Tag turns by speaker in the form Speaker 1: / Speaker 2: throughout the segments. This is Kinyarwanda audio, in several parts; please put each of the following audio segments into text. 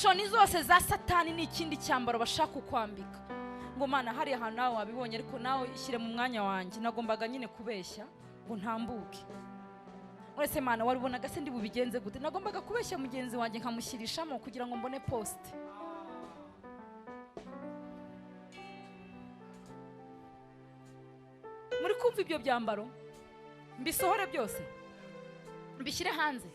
Speaker 1: inkoni zose za Satani ni ikindi cyambaro bashaka kukwambika. Ngo Mana hari ahantu nawe wabibonye ariko nawe ishyire mu mwanya wanjye, nagombaga nyine kubeshya ngo ntambuke. Uretse Mana waribonaga se ndi bubigenze gute? Nagombaga kubeshya mugenzi wanjye nkamushyirishamo kugira ngo mbone post. Muri kumva ibyo byambaro mbisohore byose mbishyire hanze.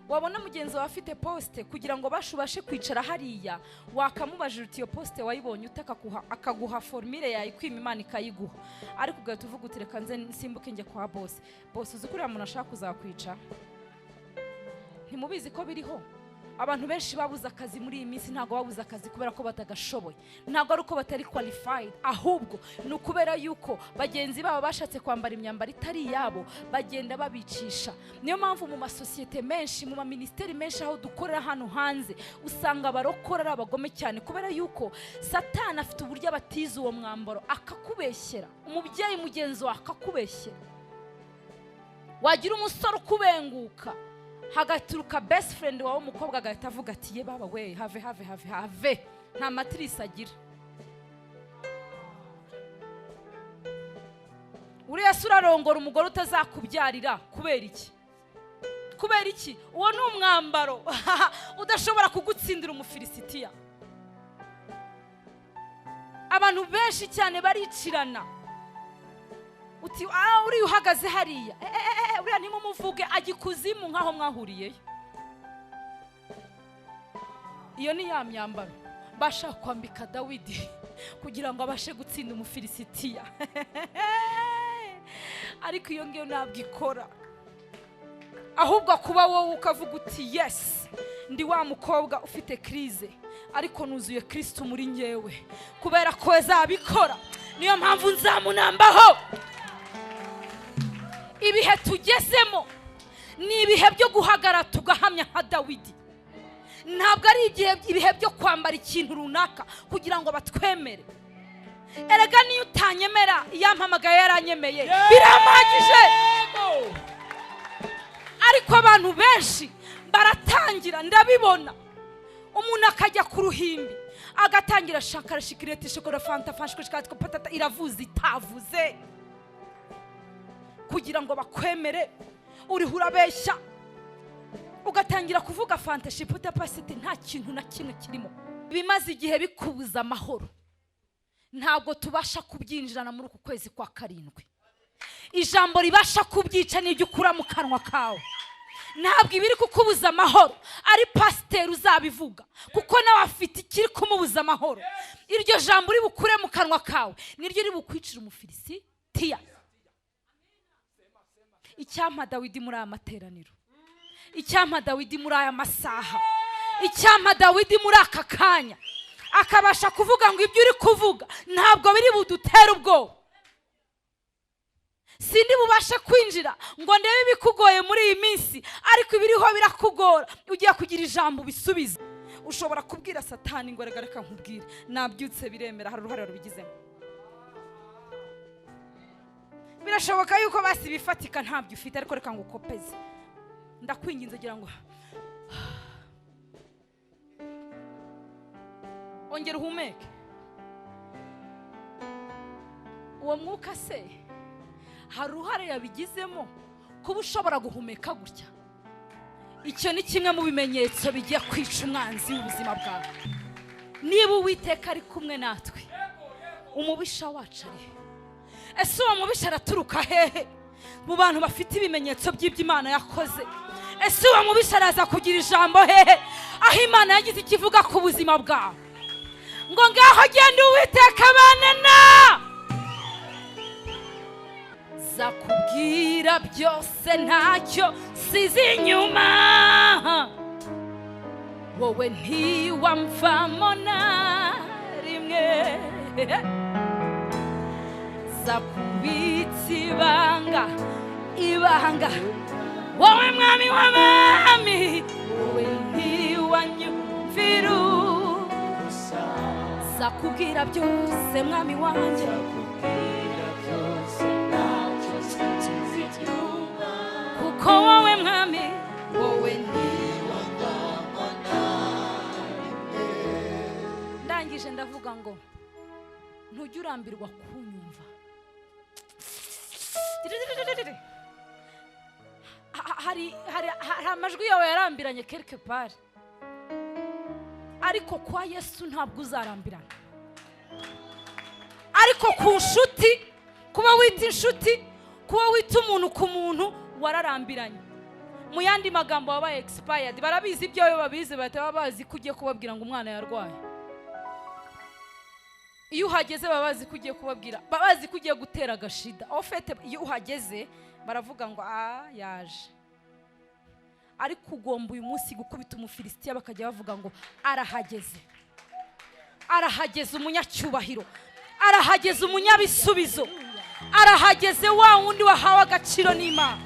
Speaker 1: Wabona mugenzi wawe afite poste kugira ngo bashubashe kwicara hariya, wakamubajije uti iyo poste wayibonye utaka akaguha formule yawe kwima Imana ikayiguha, ariko ugahita uvuga uti reka nze nsimbuke njye kwa boss. Boss uzi kuriya muntu ashaka kuzakwica? Ntimubizi ko biriho? Abantu benshi babuze akazi muri iyi minsi, ntago babuze akazi kubera ko batagashoboye, ntago ari uko batari qualified, ahubwo ni ukubera yuko bagenzi babo bashatse kwambara imyambaro itari yabo, bagenda babicisha. Niyo mpamvu mu masosiyete menshi, mu maministeri menshi aho dukorera hano hanze, usanga barokora ari abagome cyane, kubera yuko Satani afite uburyo abatiza uwo mwambaro akakubeshyera. Umubyeyi mugenzi wawe akakubeshyera, wagira umusore ukubenguka, hagaturuka best friend wawe umukobwa agahita avuga ati ye baba we have nta matrice agira. Uriya surarongora umugore utazakubyarira kubera iki? Kubera iki? Uwo ni umwambaro udashobora kugutsindira Umufirisitiya. Abantu benshi cyane baricirana, uti uri uhagaze hariya uriya ntimumuvuge agikuzimu nkaho mwahuriyeyo. Iyo ni ya myambaro bashaka kwambika Dawidi kugira ngo abashe gutsinda Umufirisitiya. Ariko iyo ngiyo ntabwo ikora, ahubwo kuba wowe ukavuga uti yes, ndi wa mukobwa ufite krize ariko nuzuye Kristo muri nyewe, kubera ko azabikora. Niyo mpamvu nzamunambaho. Ibihe tugezemo ni ibihe byo guhagara tugahamya nka Dawidi. Ntabwo ari ibihe byo kwambara ikintu runaka kugira ngo batwemere. Erega niyo utanyemera, yampamagaye yaranyemeye, biramagije. Ariko abantu benshi baratangira, ndabibona, umuntu akajya ku ruhimbi agatangira shakara shikirete shokora fanta fashwe shikatko patata iravuze itavuze kugira ngo bakwemere. Uri hurabeshya ugatangira kuvuga fanta shiputa pasite, nta kintu na kimwe kirimo. Bimaze igihe bikubuza amahoro, ntabwo tubasha kubyinjirana muri uku kwezi kwa karindwi. Ijambo ribasha kubyica n'ibyo ukura mu kanwa kawe. Ntabwo ibiri kukubuza amahoro ari pasiteri uzabivuga, kuko nawe afite ikiri kumubuza amahoro. Iryo jambo uri bukure mu kanwa kawe niryo uri bukwicira Umufirisitiya. Icyampa Dawidi muri aya materaniro, icyampa Dawidi muri aya masaha, icyampa Dawidi muri aka kanya akabasha kuvuga ngo ibyo uri kuvuga ntabwo biri budutere ubwoba. Sindi bubasha kwinjira ngo ndebe ibikugoye muri iyi minsi, ariko ibiriho birakugora, ugiye kugira ijambo bisubiza. Ushobora kubwira Satani ngo reka nkubwire, nabyutse biremera, hari uruhare rubigizemo. Birashoboka yuko basi bifatika ntabyo ufite, ariko reka ngukopeze. Ndakwinginze gira ngo ongera uhumeke. Uwo mwuka se hari uruhare yabigizemo kuba ushobora guhumeka gutya? Icyo ni kimwe mu bimenyetso bigiye kwica umwanzi w'ubuzima bwawe. Niba Uwiteka ari kumwe natwe, umubisha wacu ari he? Ese uwo mubisha araturuka hehe? Mu bantu bafite ibimenyetso by'iby'Imana yakoze. Ese uwo mubisha araza kugira ijambo hehe aho Imana yagize ikivuga ku buzima bwawe? Ngo ngaho genda Uwiteka banana zakubwira byose ntacyo sizi inyuma, wowe ntiwamvamo na rimwe. Zakubitsa ibanga, wowe mwami w'abami, wowe ntiwanyumvira ubusa. Zakubwira byose mwami wanjye, kuko wowe mwami, wowe ntiwamvamo na aravuga ngo ntujye urambirwa kunyumva. hari amajwi yawe yarambiranye quelque part, ariko kwa Yesu ntabwo uzarambirana. Ariko ku nshuti, kuba wita inshuti, kuba wita umuntu ku muntu, wararambiranye. Mu yandi magambo wabaye expired. Barabizi ibyo babizi, bahita bazi kugiye kubabwira ngo umwana yarwaye. Iyo uhageze babazi kugiye kubabwira, babazi kugiye gutera agashida. Ofete iyo uhageze baravuga ngo yaje. Ariko ugomba uyu munsi gukubita Umufirisitiya bakajya bavuga ngo arahageze. Arahageze umunyacyubahiro. Arahageze umunyabisubizo. Arahageze wa wundi wahawe agaciro n'Imana.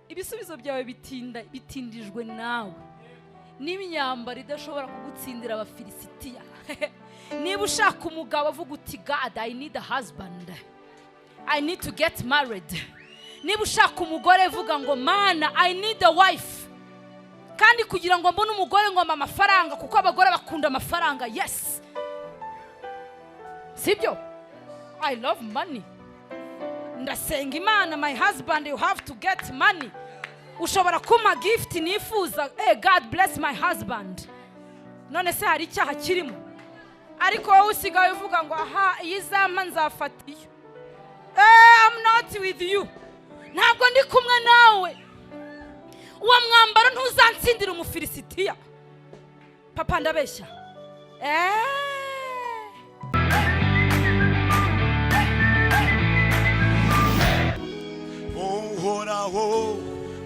Speaker 1: Ibisubizo byawe bitindijwe nawe. N'imyambaro idashobora kugutsindira abafilisitiya. Niba ushaka umugabo avuga uti God, I need a husband, I need to get married. Niba ushaka umugore vuga ngo Mana, I need a wife. Kandi kugira ngo mbone umugore ngomba amafaranga, kuko abagore bakunda amafaranga. Yes, sibyo? I love money. Ndasenga Imana, my husband, you have to get money. Ushobora kuma gift nifuza, God bless my husband. None se hari icyaha kirimo? Ariko wowe usigaye uvuga ngo aha iyizama nzafata iyo. I'm not with you. Ntabwo ndi kumwe nawe. Uwo mwambaro ntuzantsindira Umufirisitiya. Papa ndabeshya.
Speaker 2: Uhoraho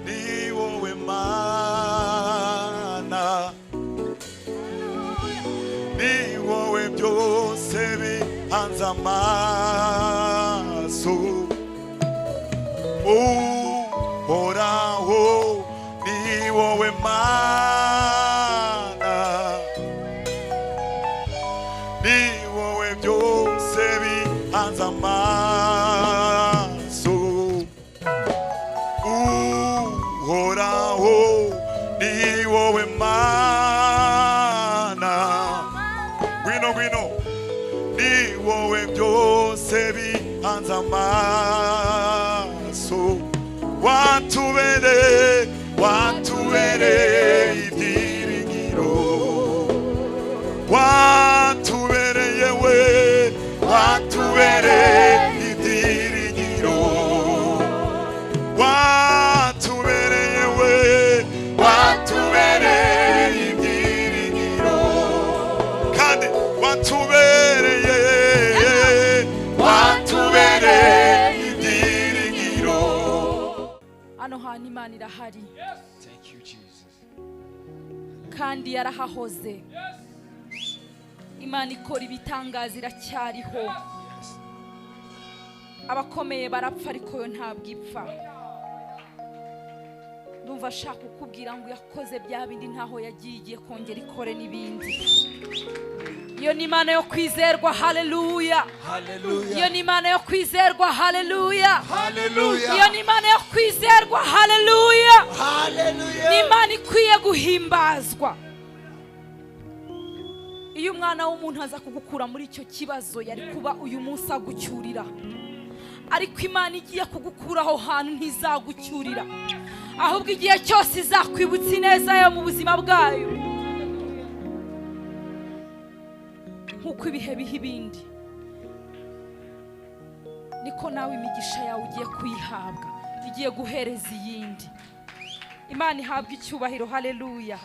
Speaker 2: ni wowe Mana, ni wowe byose bihanze amaso. Uhoraho ni wowe Mana, ni wowe byose bihanze amaso. Uhoraho ni wowe Mana, gwino ni wowe byose bihanze amaso. Watubereye ibyiringiro, watubereye we, watubereye ibyiringiro, watubereye we, watubereye ibyiringiro, kandi watubereye ibyiringiro.
Speaker 1: Hano hantu Imana irahari.
Speaker 2: Thank you Jesus.
Speaker 1: Kandi yarahahoze. Imana ikora ibitangaza iracyariho. Abakomeye barapfa ariko yo ntabwo ipfa. Ndumva ashaka kukubwira ngo yakoze bya bindi ntaho yagiye kongera ikore n'ibindi. Iyo ni Imana yo kwizerwa. Haleluya. Iyo ni Imana yo kwizerwa. Haleluya. Iyo ni Imana yo kwizerwa. Haleluya. Ni Imana ikwiye guhimbazwa. Iyo umwana w'umuntu aza kugukura muri icyo kibazo yari kuba uyu munsi agucyurira. Ariko Imana igiye kugukura aho hantu ntizagucyurira, ahubwo igihe cyose izakwibutsa ineza yo mu buzima bwayo. Nkuko ibihe biha ibindi, niko nawe imigisha yawe ugiye kuyihabwa, igiye guhereza iyindi. Imana ihabwa icyubahiro. Haleluya.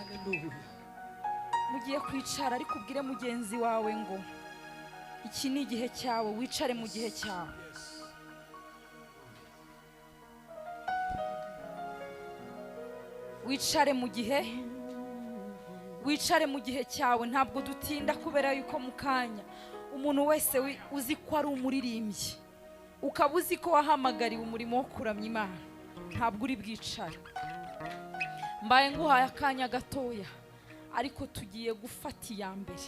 Speaker 1: Mugiye kwicara ariko ubwire mugenzi wawe ngo iki ni igihe cyawe, wicare mu gihe cyawe. Wicare mu gihe cyawe. Ntabwo dutinda kubera yuko mukanya umuntu wese uzi ko ari umuririmbyi, ukaba uzi ko wahamagariwe umurimo wo kuramya Imana, ntabwo uri bwicare. Mbaye nguhaye akanya gatoya, ariko tugiye gufata iya mbere.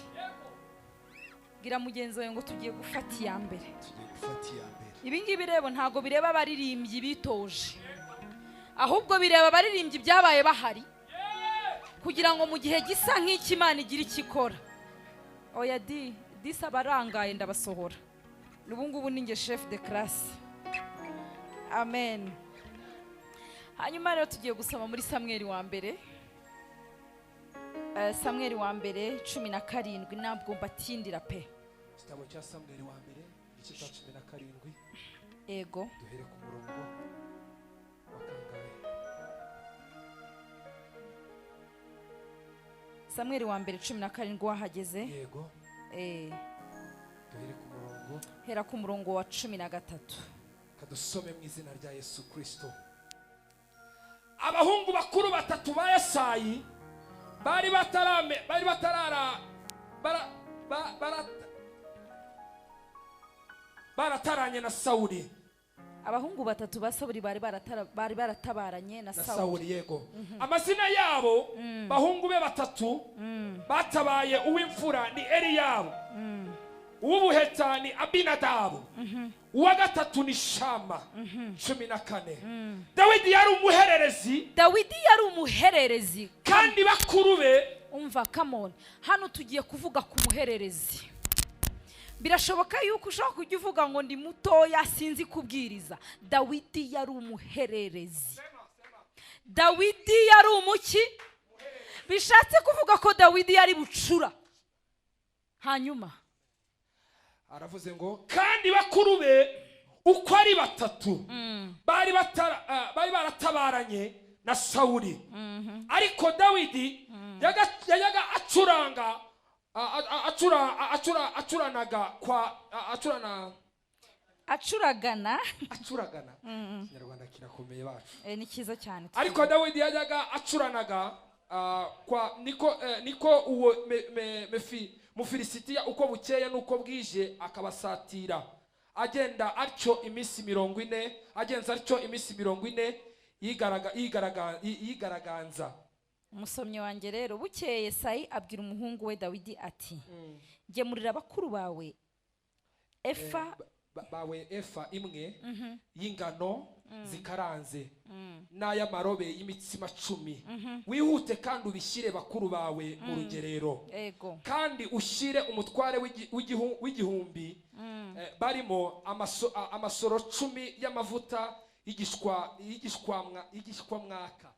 Speaker 1: Gira mugenzi wawe ngo tugiye gufata iya mbere. Ibi ngibi rero ntabwo bireba abaririmbyi bitoje, ahubwo bireba abaririmbyi byabaye bahari. kugira ngo mu gihe gisa nk'iki Imana igira icyo ikora. Oya disa barangaye ndabasohora. Ubu ngubu ninge chef de classe. Amen. Hanyuma rero tugiye gusoma muri Samweli wa mbere. Samweli wa mbere 17 ntabwo mbatindira pe.
Speaker 3: Igitabo cya Samweli wa mbere igice cya 17.
Speaker 1: Ego.
Speaker 3: Duhere ku murongo wa kangahe?
Speaker 1: Samweli wa mbere 17 wahageze.
Speaker 3: Yego. Duhere ku murongo.
Speaker 1: Hera ku murongo wa 13.
Speaker 3: Kadusome mu izina rya Yesu Kristo. Abahungu bakuru batatu ba Yesayi barataranye na Sawuli.
Speaker 1: Abahungu batatu ba Sawuli bari baratabaranye na Sawuli.
Speaker 3: Yego. Amazina yabo bahungu be batatu batabaye uw'imfura ni Eliyabu, uw'ubuheta ni Abinadabu, uwa gatatu ni Shama. 14. Dawidi yari umuhererezi
Speaker 1: kandi bakuru be. Umva, come on, hano tugiye kuvuga ku muhererezi. Birashoboka yuko ushaka kujya uvuga ngo ndi mutoya sinzi kubwiriza. Dawidi yari umuhererezi. Dawidi yari umuki? Bishatse kuvuga ko Dawidi yari bucura. Hanyuma
Speaker 3: aravuze ngo kandi bakuru be uko ari batatu bari baratabaranye na Sawuli. Ariko Dawidi yajaga acuragana Kinyarwanda kirakomeye bacu.
Speaker 1: Ni cyiza cyane.
Speaker 3: Ariko Dawidi yajaga acuranaga niko uwo Umufirisitiya uko bukeye nuko bwije akabasatira. Agenda atyo iminsi 40 yigaraganza.
Speaker 1: Umusomyi wanjye rero bukeye Yesayi abwira umuhungu we Dawidi ati gemurira bakuru bawe efa imwe y'ingano zikaranze n'aya marobe y'imitsima 10. Wihute kandi ubishyire bakuru bawe mu rugerero. Kandi ushyire umutware w'igihumbi barimo amasoro 10 y'amavuta y'igishwamwaka.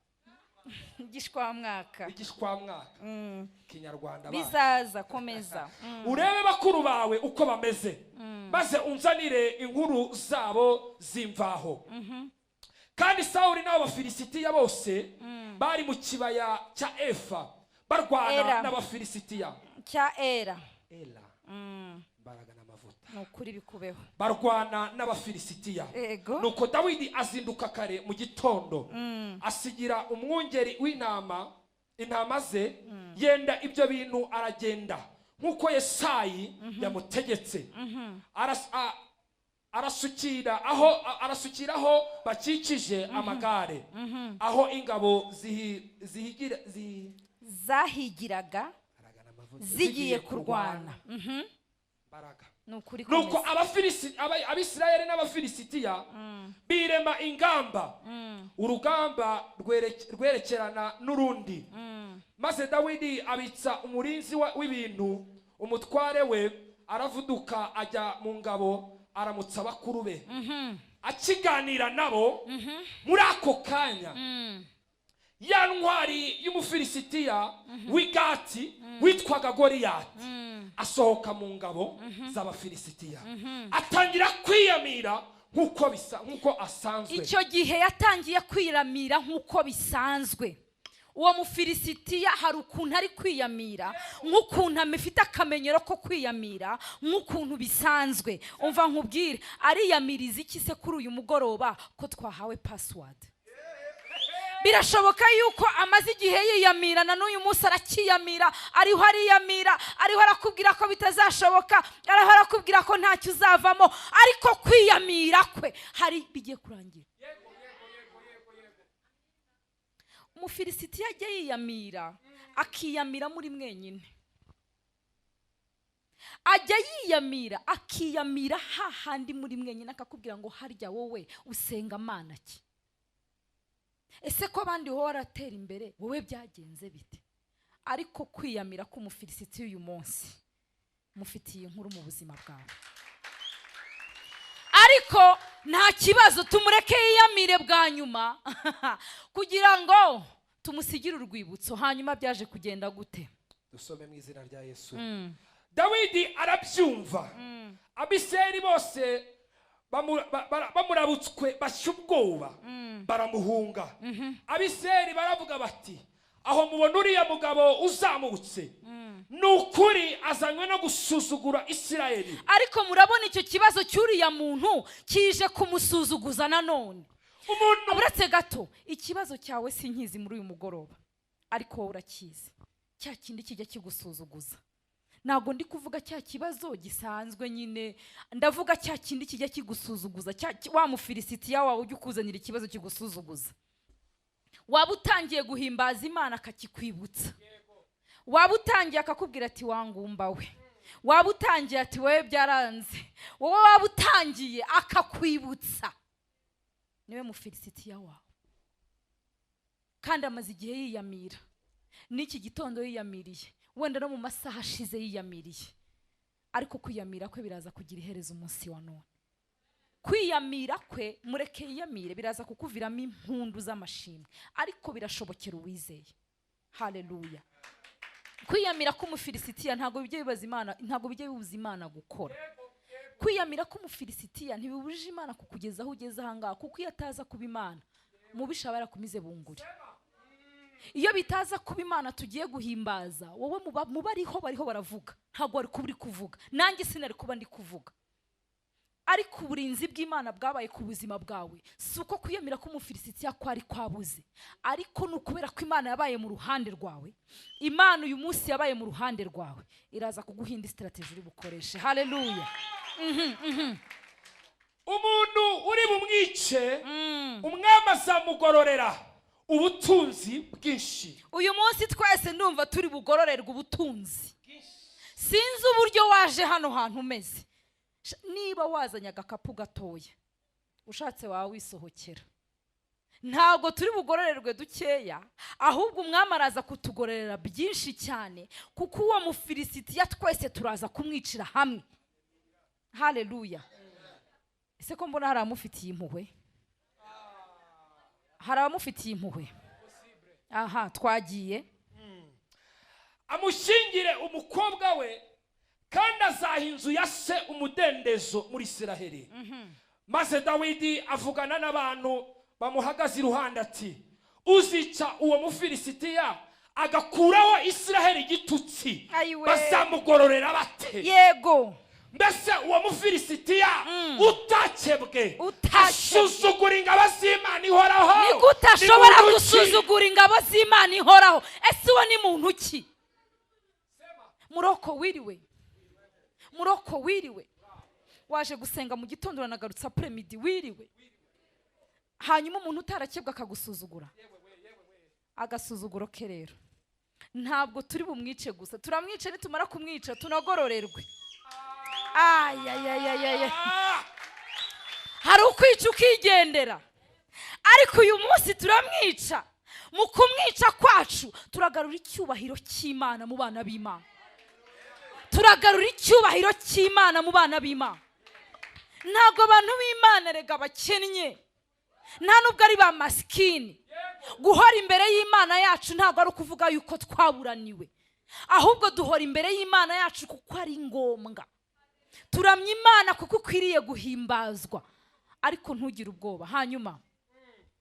Speaker 1: Kinyarwanda bizaza komeza.
Speaker 3: Urebe bakuru bawe uko bameze, maze unzanire inkuru zabo zimvaho. Kandi Sawuli n'Abafilisitiya bose bari mu kibaya cya Efa barwana n'Abafilisitiya. Mbaraga n'amavuta.
Speaker 1: Nukuri bikubeho.
Speaker 3: Barwana n'Abafilisitiya. Nuko Dawidi azinduka kare mu gitondo asigira umwungeri w'intama ze, yenda ibyo bintu aragenda nkuko Yesayi yamutegetse. Arasukira aho bakikije amagare, aho ingabo
Speaker 1: zahigiraga zigiye kurwana.
Speaker 3: Nuko Abisirayeli n'Abafilisitiya birema ingamba, urugamba rwerekerana n'urundi. Maze Dawidi abitsa umurinzi w'ibintu, umutware we aravuduka ajya mu ngabo aramutsa bakuru be. Akiganira nabo muri ako kanya ya ntwari y'Umufilisitiya w'Igati witwaga Goliyati asohoka mu ngabo z'Abafilisitiya, atangira kwiyamira nkuko asanzwe.
Speaker 1: Icyo gihe yatangiye kwiramira nkuko bisanzwe. Uwo Mufilisitiya hari ukuntu ari kwiyamira nk'ukuntu amefite akamenyero ko kwiyamira nk'ukuntu bisanzwe. Umva nkubwire, ariyamiriza iki se kuri uyu mugoroba ko twahawe password? Birashoboka yuko amaze igihe yiyamirana n'uyu munsi arakiyamira, ariho arakubwira ko bitazashoboka, ariho arakubwira ko ntacyo uzavamo, ariko kwiyamira kwe hari bigiye kurangira. Umufilisitiya ajya yiyamira, akiyamira muri mwenyine. Ajya yiyamira, akiyamira hahandi muri mwenyine, akakubwira ngo harya wowe usenga Mana ki? Ese ko abandi wowe waratera imbere, wowe byagenze bite? ariko kwiyamira k'umufirisitiya uyu munsi mufitiye inkuru mu buzima bwawe. Ariko nta kibazo, tumureke yiyamire bwa nyuma kugira ngo tumusigire urwibutso. Hanyuma byaje kugenda gute?
Speaker 3: Dusome mu izina rya Yesu. Dawidi arabyumva. Abiseri bose bamurabutswe bashya ubwoba, baramuhunga. Abiseri baravuga bati, aho mubona uriya mugabo uzamutse, nukuri azanywe no gusuzugura Isirayeli.
Speaker 1: Ariko murabona icyo kibazo cy'uriya muntu kije kumusuzuguza nanone. Uretse gato, ikibazo cyawe sinkizi muri uyu mugoroba, ariko wowe urakizi. Cya kindi kijya kigusuzuguza. Ntabwo ndi kuvuga cya kibazo gisanzwe nyine, ndavuga cya kindi kijya kigusuzuguza, wa mufirisitiya wawe ujya ukuzanira ikibazo kigusuzuguza. Waba utangiye guhimbaza Imana akakikwibutsa. Waba utangiye akakubwira ati wangumba we. Waba utangiye ati wewe byaranze. Wowe waba utangiye akakwibutsa. Niwe mufirisitiya wawe. Kandi amaze igihe yiyamira. N'iki gitondo yiyamiriye. Wenda no mu masaha ashize yiyamiriye. Ariko kwiyamira kwe biraza kugira iherezo umunsi wa none. Kwiyamira kwe, mureke yiyamire, biraza kukuviramo impundu z'amashimwe. Ariko birashobokera uwizeye. Haleluya. Kwiyamira k'umufirisitiya ntago bijye bibaza Imana, ntago bijye bibuza Imana gukora. Kwiyamira k'umufirisitiya ntibibujije Imana kukugezaho ugeze ahangaha, kuko iyo ataza kuba Imana mubisha barakumize bunguri. Iyo bitaza kuba Imana tugiye guhimbaza, wowe mubariho baravuga, ntago wari kuburi kuvuga, nanjye sinari kuba ndi kuvuga. Ariko uburinzi bw'Imana bwabaye ku buzima bwawe, suko kwiyamira k'umufirisitiya kwari kwabuze, ariko nukubera ko Imana yabaye mu ruhande rwawe. Imana uyu munsi yabaye mu ruhande rwawe, iraza kuguhinda strategy uri bukoreshe. Haleluya.
Speaker 3: Umuntu uri bumwice, umwami azamugororera ubutunzi bwinshi.
Speaker 1: Uyu munsi twese ndumva turi bugororerwa ubutunzi. Sinzi uburyo waje hano hantu umeze. Niba wazanye agakapu gatoya, ushatse wawe wisohokera. Ntabwo turi bugororerwe dukeya, ahubwo umwami araza kutugororera byinshi cyane, kuko uwo mufirisitiya twese turaza kumwicira hamwe. Haleluya. Ese ko mbona hari amufitiye impuhwe? Hari amufitiye impuhwe? Aha, twagiye.
Speaker 3: Amushingire umukobwa we, kandi azaha inzu ya se umudendezo muri Isiraheli. Maze Dawidi avugana n'abantu bamuhagaze iruhande ati, uzica uwo mufirisitiya agakuraho Isiraheli igitutsi, bazamugororera bate?
Speaker 1: Yego.
Speaker 3: Mbese uwo mufirisitiya utakebwe, asuzugura ingabo z'Imana ihoraho.
Speaker 1: Ni gute ashobora gusuzugura ingabo z'Imana ihoraho? Ese uwo ni muntu ki? Muroko wiriwe. Muroko wiriwe. Waje gusenga mu gitondo uranagarutsa premidi wiriwe. Hanyuma umuntu utarakebwa akagusuzugura. Agasuzuguro ke rero, ntabwo turi bumwice gusa, turamwice nitumara kumwica tunagororerwe. Ayayayayaya. Hari ukwica ukigendera, ariko uyu munsi turamwica. Mu kumwica kwacu turagarura icyubahiro cy'Imana mu bana b'Imana. Turagarura icyubahiro cy'Imana mu bana b'Imana. Ntabwo abantu b'Imana rega bakennye, nta nubwo ari ba maskini. Guhora imbere y'Imana yacu ntabwo ari ukuvuga yuko twaburaniwe, ahubwo duhora imbere y'Imana yacu kuko ari ngombwa. Turamya Imana kuko ukwiriye guhimbazwa, ariko ntugire ubwoba. Hanyuma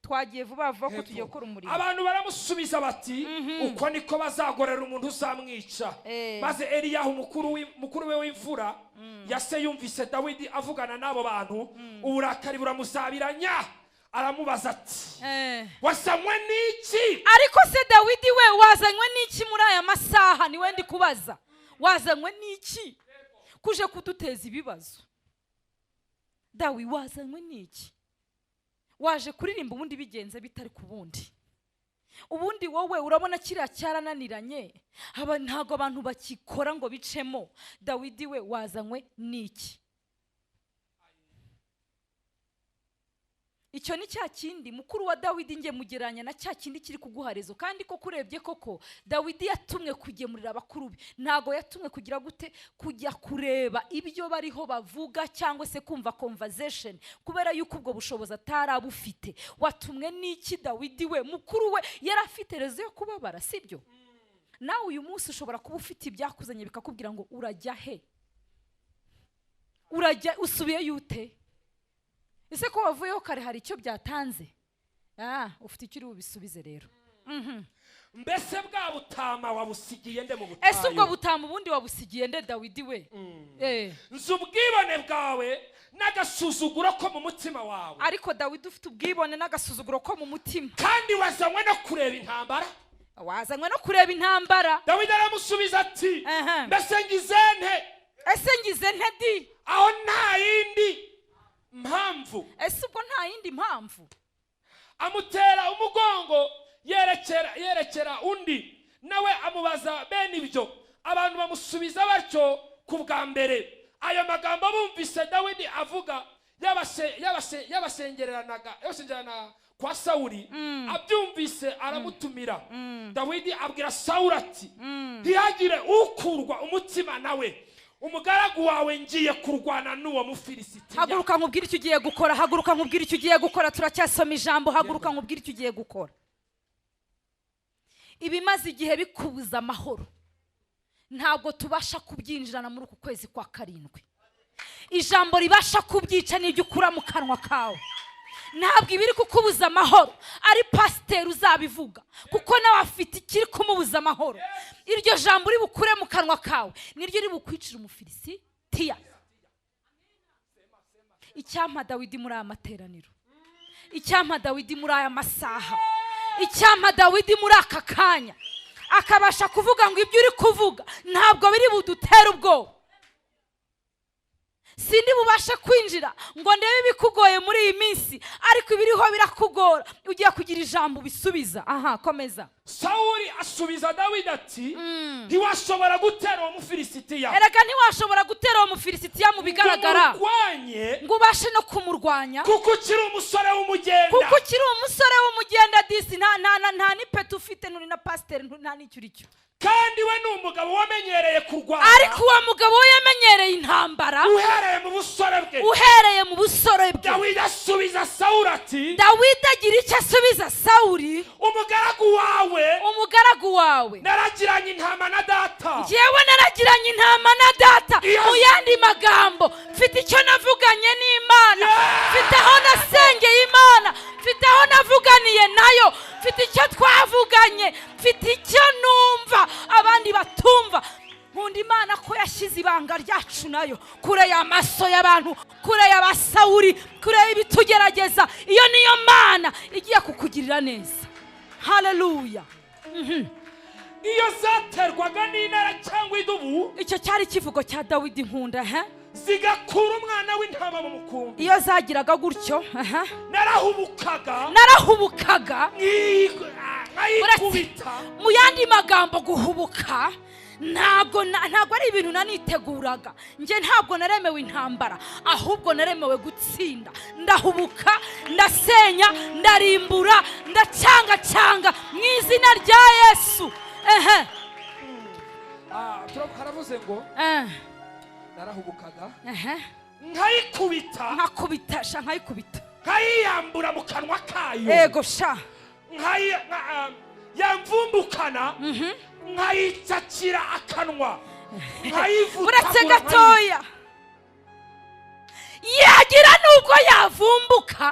Speaker 1: twagiye vuba vuba ko tugiye gukora umurimo.
Speaker 3: Abantu baramusubiza bati, uko niko bazagorera umuntu uzamwica. Maze Eliyahu mukuru we w'imfura yase yumvise Dawidi avugana n'abo bantu, uburakari buramusabiranya. Aramubaza ati, wasamwe n'iki?
Speaker 1: Ariko se Dawidi we wazanywe n'iki muri aya masaha? Ni wendi kubaza, wazanywe n'iki kuje kuduteza ibibazo? Dawi, wazanywe n'iki? Waje kuririmba ubundi bigenze bitari ku bundi? Ubundi wowe urabona kiriya cyarananiranye, ntago abantu bakikora ngo bicemo. Dawidi we wazanywe n'iki? icyo ni cya kindi mukuru wa Dawidi nge mugeranya na cya kindi kiri kuguharezo kandi ko kurebye koko Dawidi yatumwe kugemurira abakuru be ntago yatumwe kugira gute kujya kureba ibyo bariho bavuga cyangwa se kumva conversation kubera yuko ubwo bushobozi atarabufite. Watumwe n'iki Dawidi we mukuru we yarafite rezo yo kubabara sibyo? Nawe uyu munsi ushobora kuba ufite ibyakuzanye bikakubwira ngo urajya he, urajya usubiye yute? Ese ko wavuyeho kare hari icyo byatanze? Ufite icyo uri bubisubize rero.
Speaker 3: Mbese bwa butama wabusigiye nde mu butayu?
Speaker 1: Ese ubwo butama ubundi wabusigiye nde Dawidi we?
Speaker 3: Nzi ubwibone bwawe n'agasuzuguro ko mu mutima wawe.
Speaker 1: Ariko Dawidi ufite ubwibone n'agasuzuguro ko mu mutima.
Speaker 3: Kandi wazanywe no kureba intambara?
Speaker 1: Wazanywe no kureba intambara.
Speaker 3: Dawidi aramusubiza ati mbese ngize nte?
Speaker 1: Ese ngize nte di?
Speaker 3: Aho nta yindi mpamvu.
Speaker 1: Ese ubwo nta yindi mpamvu?
Speaker 3: Amutera umugongo yerekera undi nawe amubaza bene ibyo. Abantu bamusubiza batyo ku bwa mbere. Ayo magambo bumvise Dawidi avuga yabasengerana kwa Sawuli. Abyumvise aramutumira. Dawidi abwira Sawuli ati ntihagire ukurwa umutima nawe, umugaragu wawe ngiye kurwana n'uwo Mufirisitiya.
Speaker 1: Haguruka nkubwire icyo ugiye gukora. Haguruka nkubwire icyo ugiye gukora. Turacyasoma ijambo. Haguruka nkubwire icyo ugiye gukora. Ibimaze igihe bikubuza amahoro ntabwo tubasha kubyinjirana muri uku kwezi kwa karindwi. Ijambo ribasha kubyica n'ibyo ukura mu kanwa kawe. Ntabwo ibiri kukubuza amahoro ari pasiteri uzabivuga, kuko nawe afite ikiri kumubuza amahoro. Iryo jambo uri bukure mu kanwa kawe niryo uri bukwicira Umufirisitiya. Icyampa Dawidi muri aya materaniro, icyampa Dawidi muri aya masaha, icyampa Dawidi muri aka kanya akabasha kuvuga ngo ibyo uri kuvuga ntabwo biri budutere ubwoba. Sindi bubasha kwinjira ngo ndebe ibikugoye muri iyi minsi, ariko ibiriho birakugora ugiye kugira ijambo bisubiza. Komeza.
Speaker 3: Sawuli asubiza Dawidi ati ntiwashobora gutera uwo Mufirisitiya.
Speaker 1: Erega ntiwashobora gutera uwo Mufirisitiya mu bigaragara ngo ubashe no kumurwanya,
Speaker 3: kuko ukiri umusore
Speaker 1: w'umugenda disi. Nta n'ipeti ufite, nturi na pasiteri, nta n'icyo uri cyo.
Speaker 3: Kandi we ni umugabo wamenyereye kurwana.
Speaker 1: Ariko uwo mugabo we yamenyereye intambara
Speaker 3: uhereye mu busore bwe. Dawidi asubiza Sawuli ati
Speaker 1: Dawidi agira icyo asubiza Sawuli, umugaragu wawe
Speaker 3: naragiranye intama na data.
Speaker 1: Njyewe naragiranye intama na data. Mu yandi magambo mfite icyo navuganye n'Imana, mfite aho nasengeye Imana, mfite aho navuganiye nayo, mfite icyo twavuganye, mfite icyo numva abandi batumva. Nkunda Imana ko yashyize ibanga ryacu nayo kure y'amaso y'abantu, kure y'abasawuri, kure y'ibitugerageza. Iyo niyo Mana igiye kukugirira neza. Haleluya.
Speaker 3: Iyo zaterwaga n'intare cyangwa idubu,
Speaker 1: icyo cyari kivugo cya Dawidi nkunda.
Speaker 3: Zigakura umwana w'intama mu mukumbi.
Speaker 1: Iyo zagiraga gutyo
Speaker 3: narahubukaga
Speaker 1: nkayikubita. Mu yandi magambo guhubuka ntabwo ari ibintu naniteguraga. Nge ntabwo naremewe intambara, ahubwo naremewe gutsinda. Ndahubuka, ndasenya, ndarimbura, ndacanga mu izina rya Yesu.
Speaker 3: Haravuze ngo narahubukaga nkayikubita, nkayiyambura mu kanwa kayo.
Speaker 1: Ego sha.
Speaker 3: Yamvumbukana nkayicakira akanwa, nkayivuta.
Speaker 1: Uretse gatoya yagira nubwo yavumbuka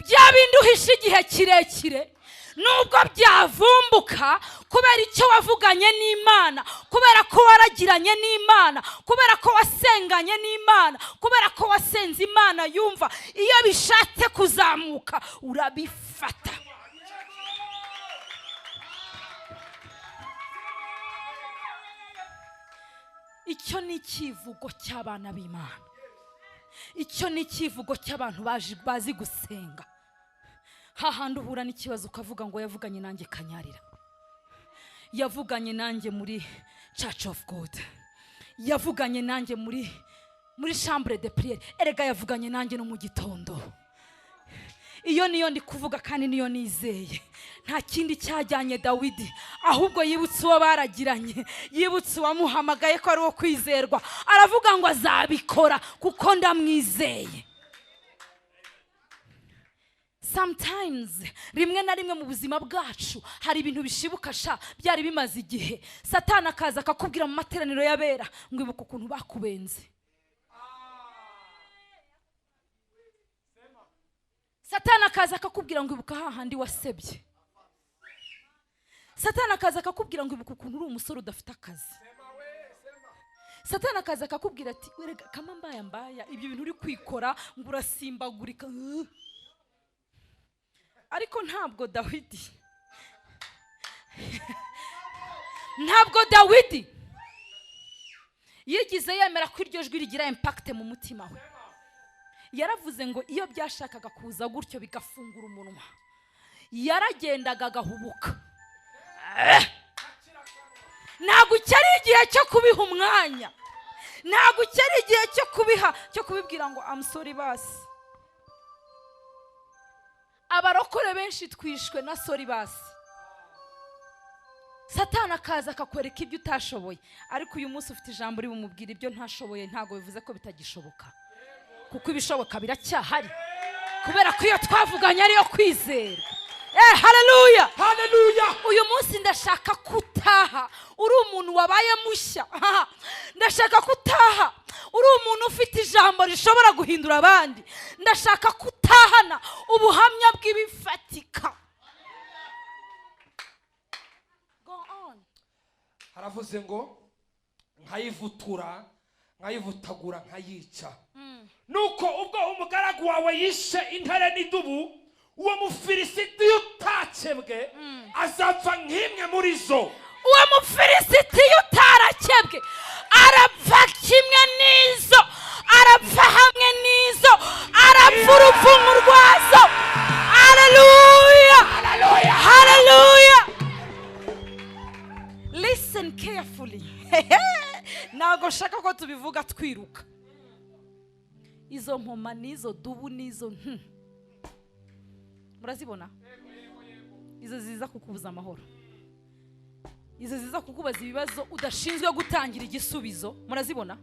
Speaker 1: bya bindi uhishe igihe kirekire, nubwo byavumbuka kubera icyo wavuganye n'Imana, kubera ko waragiranye n'Imana, kubera ko wasenganye n'Imana, kubera ko wasenze Imana yumva. Iyo bishatse kuzamuka urabifata. Icyo ni ikivugo cy'abana b'Imana. Icyo ni ikivugo cy'abantu bazi gusenga. Hahandi uhura n'ikibazo ukavuga ngo yavuganye nanjye kanyarira, yavuganye nanjye muri Church of God, yavuganye nanjye muri chambre de prière. Erega yavuganye nanjye no mu gitondo. iyo niyo ndi kuvuga kandi niyo nizeye. Nta kindi cyajyanye Dawidi, ahubwo yibutse uwo baragiranye, yibutse uwamuhamagaye ko ari uwo kwizerwa, aravuga ngo azabikora kuko ndamwizeye. Sometimes rimwe na rimwe mu buzima bwacu hari ibintu bishibuka byari bimaze igihe, Satani akaza akakubwira mu materaniro y'abera ngo ibuka ukuntu bakubenze. Satani akaza akakubwira ngo ibuka hahandi wasebye. Satani akaza akakubwira ngo ibuka ukuntu uri umusore udafite akazi. Satani akaza akakubwira ati werega kama mbaya ibyo bintu uri kwikora ngo urasimbagurika. Ariko ntabwo Dawidi yigize yemera ko iryo jwi rigira impact mu mutima we. Yaravuze ngo iyo byashakaga kuza gutyo bigafungura umunwa, yaragendaga agahubuka. Ntabwo cyari igihe cyo kubiha umwanya, ntabwo cyari igihe cyo kubibwira ngo I'm sorry basi. Abarokore benshi twishwe na sorry basi. Satani akaza akakwereka ibyo utashoboye, ariko uyu munsi ufite ijambo uri bumubwira ibyo ntashoboye, ntago bivuze ko bitagishoboka, kuko ibishoboka biracyahari, kubera ko iyo twavuganye ariyo kwizera. Haleluya,
Speaker 3: haleluya.
Speaker 1: Uyu munsi ndashaka kutaha uri umuntu wabaye mushya. Ndashaka kutaha uri umuntu ufite ijambo rishobora guhindura abandi. Ndashaka kutahana ubuhamya bw'ibifatika. Go on.
Speaker 3: Haravuze ngo nkayivutura, nkayivutagura, nkayica. Nuko ubwo umugaragu wawe yishe intare n'idubu, uwo Mufirisitiya utakebwe azapfa nk'imwe muri zo.
Speaker 1: Uwo Mufirisitiya utarakebwe arapfa kimwe n'izo, arapfa hamwe n'izo, arapfa urupfu rwazo. Haleluya, haleluya, haleluya. Listen carefully. Ntabwo nshaka ko tubivuga twiruka. Izo mpoma n'izo dubu n'izo murazibona? Izo ziza kukubuza amahoro, izo ziza kukubaza ibibazo udashinzwe gutangira igisubizo, murazibona?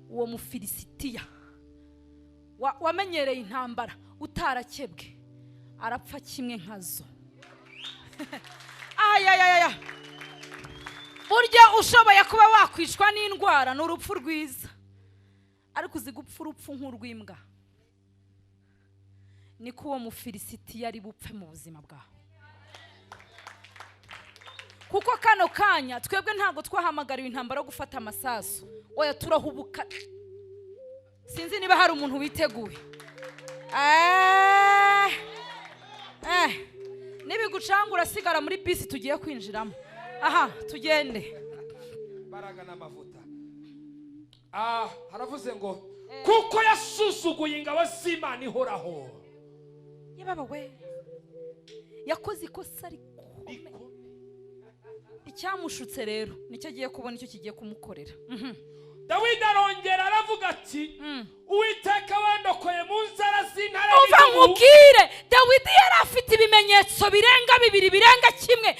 Speaker 1: Uwo Mufirisitiya wamenyereye intambara utarakebwe arapfa kimwe nkazo. Ayayaya, burya ushoboye kuba wakwicwa n'indwara n'urupfu rwiza, ariko uzi gupfa urupfu nk'urw'imbwa, niko uwo Mufirisitiya ari bupfe mu buzima bwawe. Kuko kano kanya twebwe ntabwo twahamagariwe intambara yo gufata amasasu, oya turahubuka. Sinzi niba hari umuntu witeguye. Nibigucangura sigara muri bisi tugiye kwinjiramo. Aha, tugende.
Speaker 3: Baraga n'amavuta. Haravuze ngo kuko yasusuguye ingabo z'Imana ihoraho.
Speaker 1: Yababa we, yakoze ikosa rikomeye. Icyamushutse rero nicyo agiye kubona icyo kigiye kumukorera.
Speaker 3: Dawidi arongera aravuga ati Uwiteka wandokoye mu nzara z'intare.
Speaker 1: Uva nkubwire, Dawidi yari afite ibimenyetso birenga bibiri, birenga kimwe,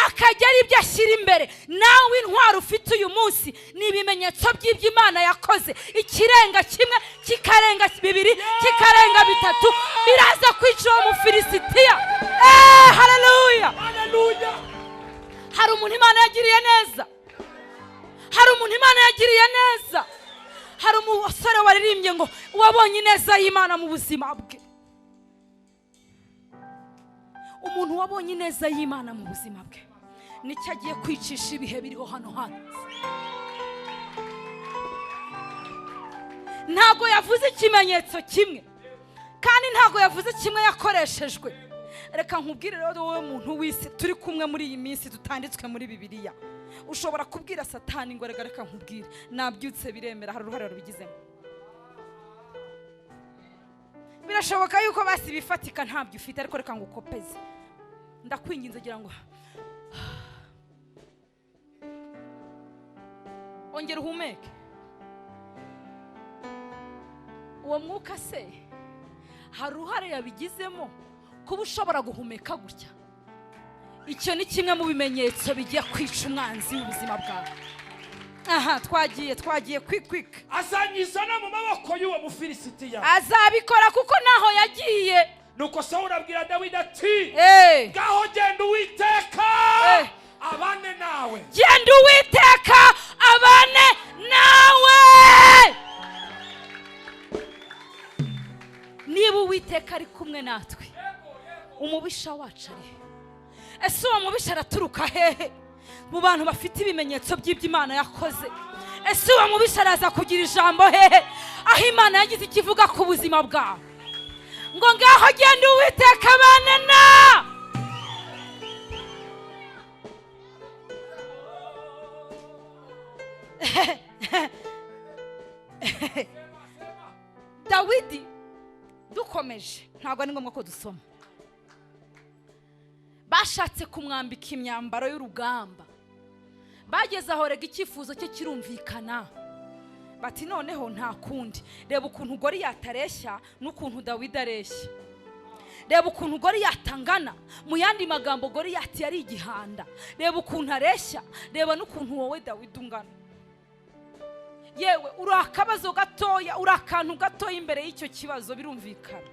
Speaker 1: akajya ari ibyo ashyira imbere. Nawe intwaro ufite uyu munsi ni ibimenyetso by'iby'Imana yakoze. Ikirenga kimwe, kikarenga bibiri, kikarenga bitatu, biraza kwica uwo Mufirisitiya. Haleluya,
Speaker 3: haleluya.
Speaker 1: Hari umuntu Imana yagiriye neza, hari umuntu Imana yagiriye neza. Hari umusore waririmbye ngo wabonye neza y'Imana mu buzima bwe. Umuntu wabonye neza y'Imana mu buzima bwe nicyo agiye kwicisha ibihe biriho hano hanze. Ntago yavuze ikimenyetso kimwe, kandi ntago yavuze kimwe yakoreshejwe. Reka nkubwire rero wowe muntu wese turi kumwe muri iyi minsi tutanditswe muri Bibiliya, ushobora kubwira Satani ngo reka nkubwire nabyutse biremera, hari uruhare rubigizemo. Birashoboka yuko basi bifatika ntabyo ufite, ariko reka ngukopeze. Ndakwinginze gira ngo ongera uhumeke, uwo mwuka se hari uruhare yabigizemo kuba ushobora guhumeka gutya? Icyo ni kimwe mu bimenyetso bigiye kwica umwanzi w'ubuzima bwawe. Aha, twagiye quick.
Speaker 3: azanyizana mu maboko y'uwo Mufirisitiya.
Speaker 1: Azabikora kuko naho yagiye.
Speaker 3: Nuko Sawuli abwira Dawidi ati, ngaho genda Uwiteka abane nawe.
Speaker 1: Genda Uwiteka abane nawe. Niba Uwiteka ari kumwe natwe, umubisha wacu ari he? Ese uwo mubisha araturuka hehe? Mu bantu bafite ibimenyetso by'iby'Imana yakoze. Ese uwo mubisha araza kugira ijambo hehe? Aho Imana yagize ikivuga ku buzima bwawe, ngo ngaho genda Uwiteka abane na. Dawidi, dukomeje, ntabwo ari ngombwa ko dusoma. Bashatse kumwambika imyambaro y'urugamba. Bageze aho rega icyifuzo cye kirumvikana. Bati noneho nta kundi. Reba ukuntu Goliyati areshya n'ukuntu Dawidi areshya. Reba ukuntu Goliyati angana. Mu yandi magambo Goliyati yari igihanda. Reba ukuntu areshya. Reba n'ukuntu wowe Dawidi ungana. Yewe uri akabazo gatoya, uri akantu gatoya imbere y'icyo kibazo, birumvikana.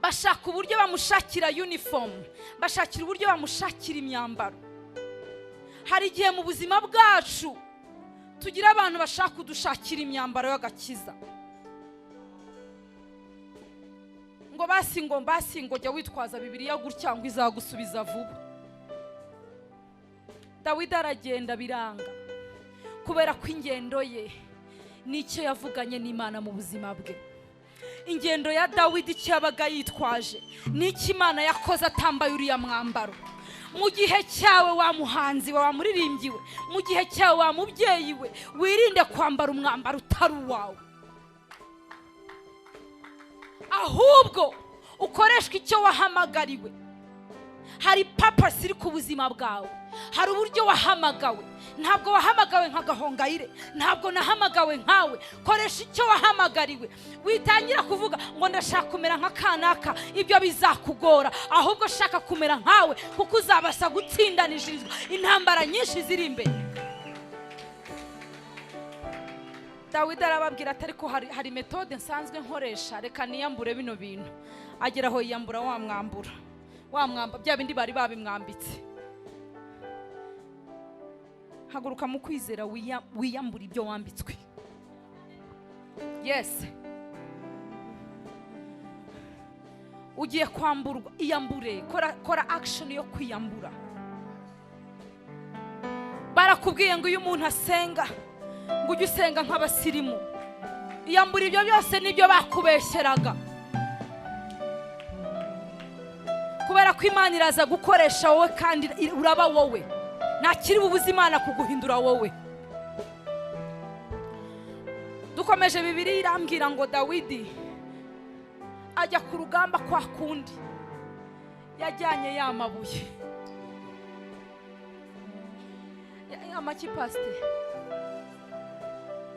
Speaker 1: Bashaka uburyo bamushakira uniform, bashakira uburyo bamushakira imyambaro. Hari igihe mu buzima bwacu tugira abantu bashaka kudushakira imyambaro y'agakiza. Ngo basingo jya witwaza Bibiliya gutya ngo izagusubiza vuba. Dawidi aragenda biranga, kubera ko ingendo ye nicyo yavuganye n'Imana mu buzima bwe. Ingendo ya Dawidi cyabaga yitwaje n'iki Imana yakoze atambaye uriya mwambaro. Mu gihe cyawe wa muhanzi wa muririmbyi we, mu gihe cyawe wa mubyeyi we, wirinde kwambara umwambaro utari uwawe, ahubwo ukoreshwa icyo wahamagariwe. Hari purpose iri ku buzima bwawe, hari uburyo wahamagawe. Ntabwo wahamagawe nka Gahongayire, ntabwo nahamagawe nkawe. Koresha icyo wahamagariwe. Witangira kuvuga ngo ndashaka kumera nka kanaka, ibyo bizakugora. Ahubwo shaka kumera nkawe, kuko uzabasha gutsindanishirizwa intambara nyinshi ziri imbere. Dawidi arababwira ati ariko hari metode nsanzwe nkoresha, reka niyambure bino bintu. Agera aho yiyambura wa mwamba bya bindi bari babimwambitse. Haguruka mu kwizera wiyambura ibyo wambitswe. Yes. Ugiye kwamburwa, iyambure, kora action yo kwiyambura. Barakubwiye ngo uyu muntu asenga, ngo ujye usenga nk'abasirimu. Iyambura ibyo byose nibyo bakubeshyeraga. Kubera ko Imana iraza gukoresha wowe kandi uraba wowe. Ntakiri bubuze Imana kuguhindura wowe. Dukomeje Bibiliya irambwira ngo Dawidi ajya ku rugamba kwa kundi yajyanye ya mabuye. Amaki pastor.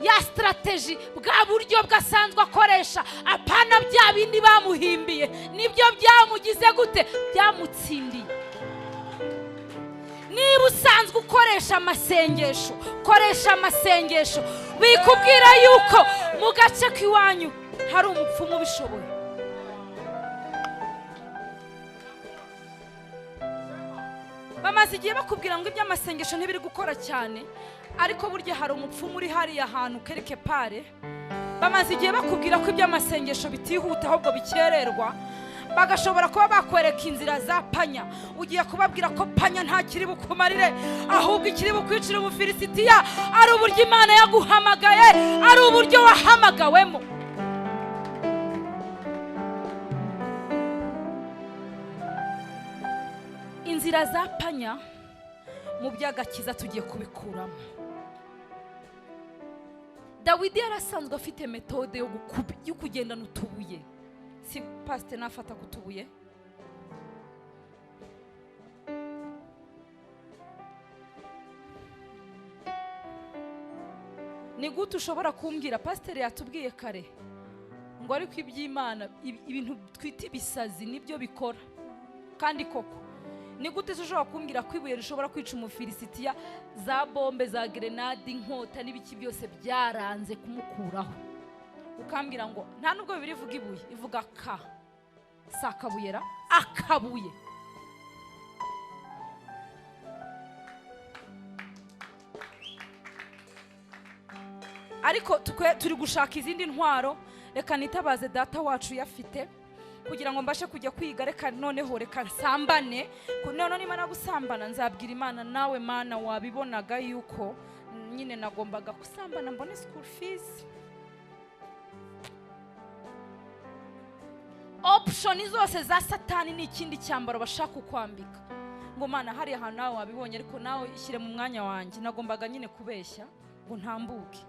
Speaker 1: Ya strategy, bwa buryo bwasanzwe akoresha, apana bya bindi bamuhimbiye, nibyo byamugize gute? Byamutsindiye. Niba usanzwe ukoresha amasengesho, koresha amasengesho. Bikubwira yuko mu gace k'iwanyu hari umupfumu ubishoboye. Bamaze igihe bakubwira ngo iby'amasengesho ntibiri gukora cyane, ariko burya hari umupfumu uri hariya ahantu kereke pare. Bamaze igihe bakubwira ko iby'amasengesho bitihuta ahubwo bikererwa, bagashobora kuba bakwereka inzira za panya. Ugiye kubabwira ko panya nta kiri bukumarire, ahubwo ikiri bukwicira Umufirisitiya ari uburyo Imana yaguhamagaye, ari uburyo wahamagawemo. Inzira za panya mu by'agakiza tugiye kubikuramo. Dawidi yarasanzwe afite metode yo kugendana utubuye. Si pastor nafata kutubuye? ni gute ushobora kumbwira pasiteri yatubwiye kare ngo ariko iby'Imana ibintu twita ibisazi nibyo bikora kandi koko ni gute ushobora kumbwira ko ibuye rishobora kwica umufirisitiya za bombe za grenade inkota n'ibiki byose byaranze kumukuraho ukambwira ngo nta nubwo bibiri ivuga ibuye ivuga ka sakabuyera akabuye ariko turi gushaka izindi ntwaro reka nitabaze data wacu yafite kugira ngo mbashe kujya kwiga reka noneho reka nsambane none nimara gusambana nzabwira Imana nawe Mana wabibonaga yuko nyine nagombaga gusambana mbone school fees option zose za satani ni ikindi cyambaro bashaka kukwambika ngo Mana hari ahantu nawe wabibonye ariko nawe ishyire mu mwanya wanjye nagombaga nyine kubeshya ngo ntambuke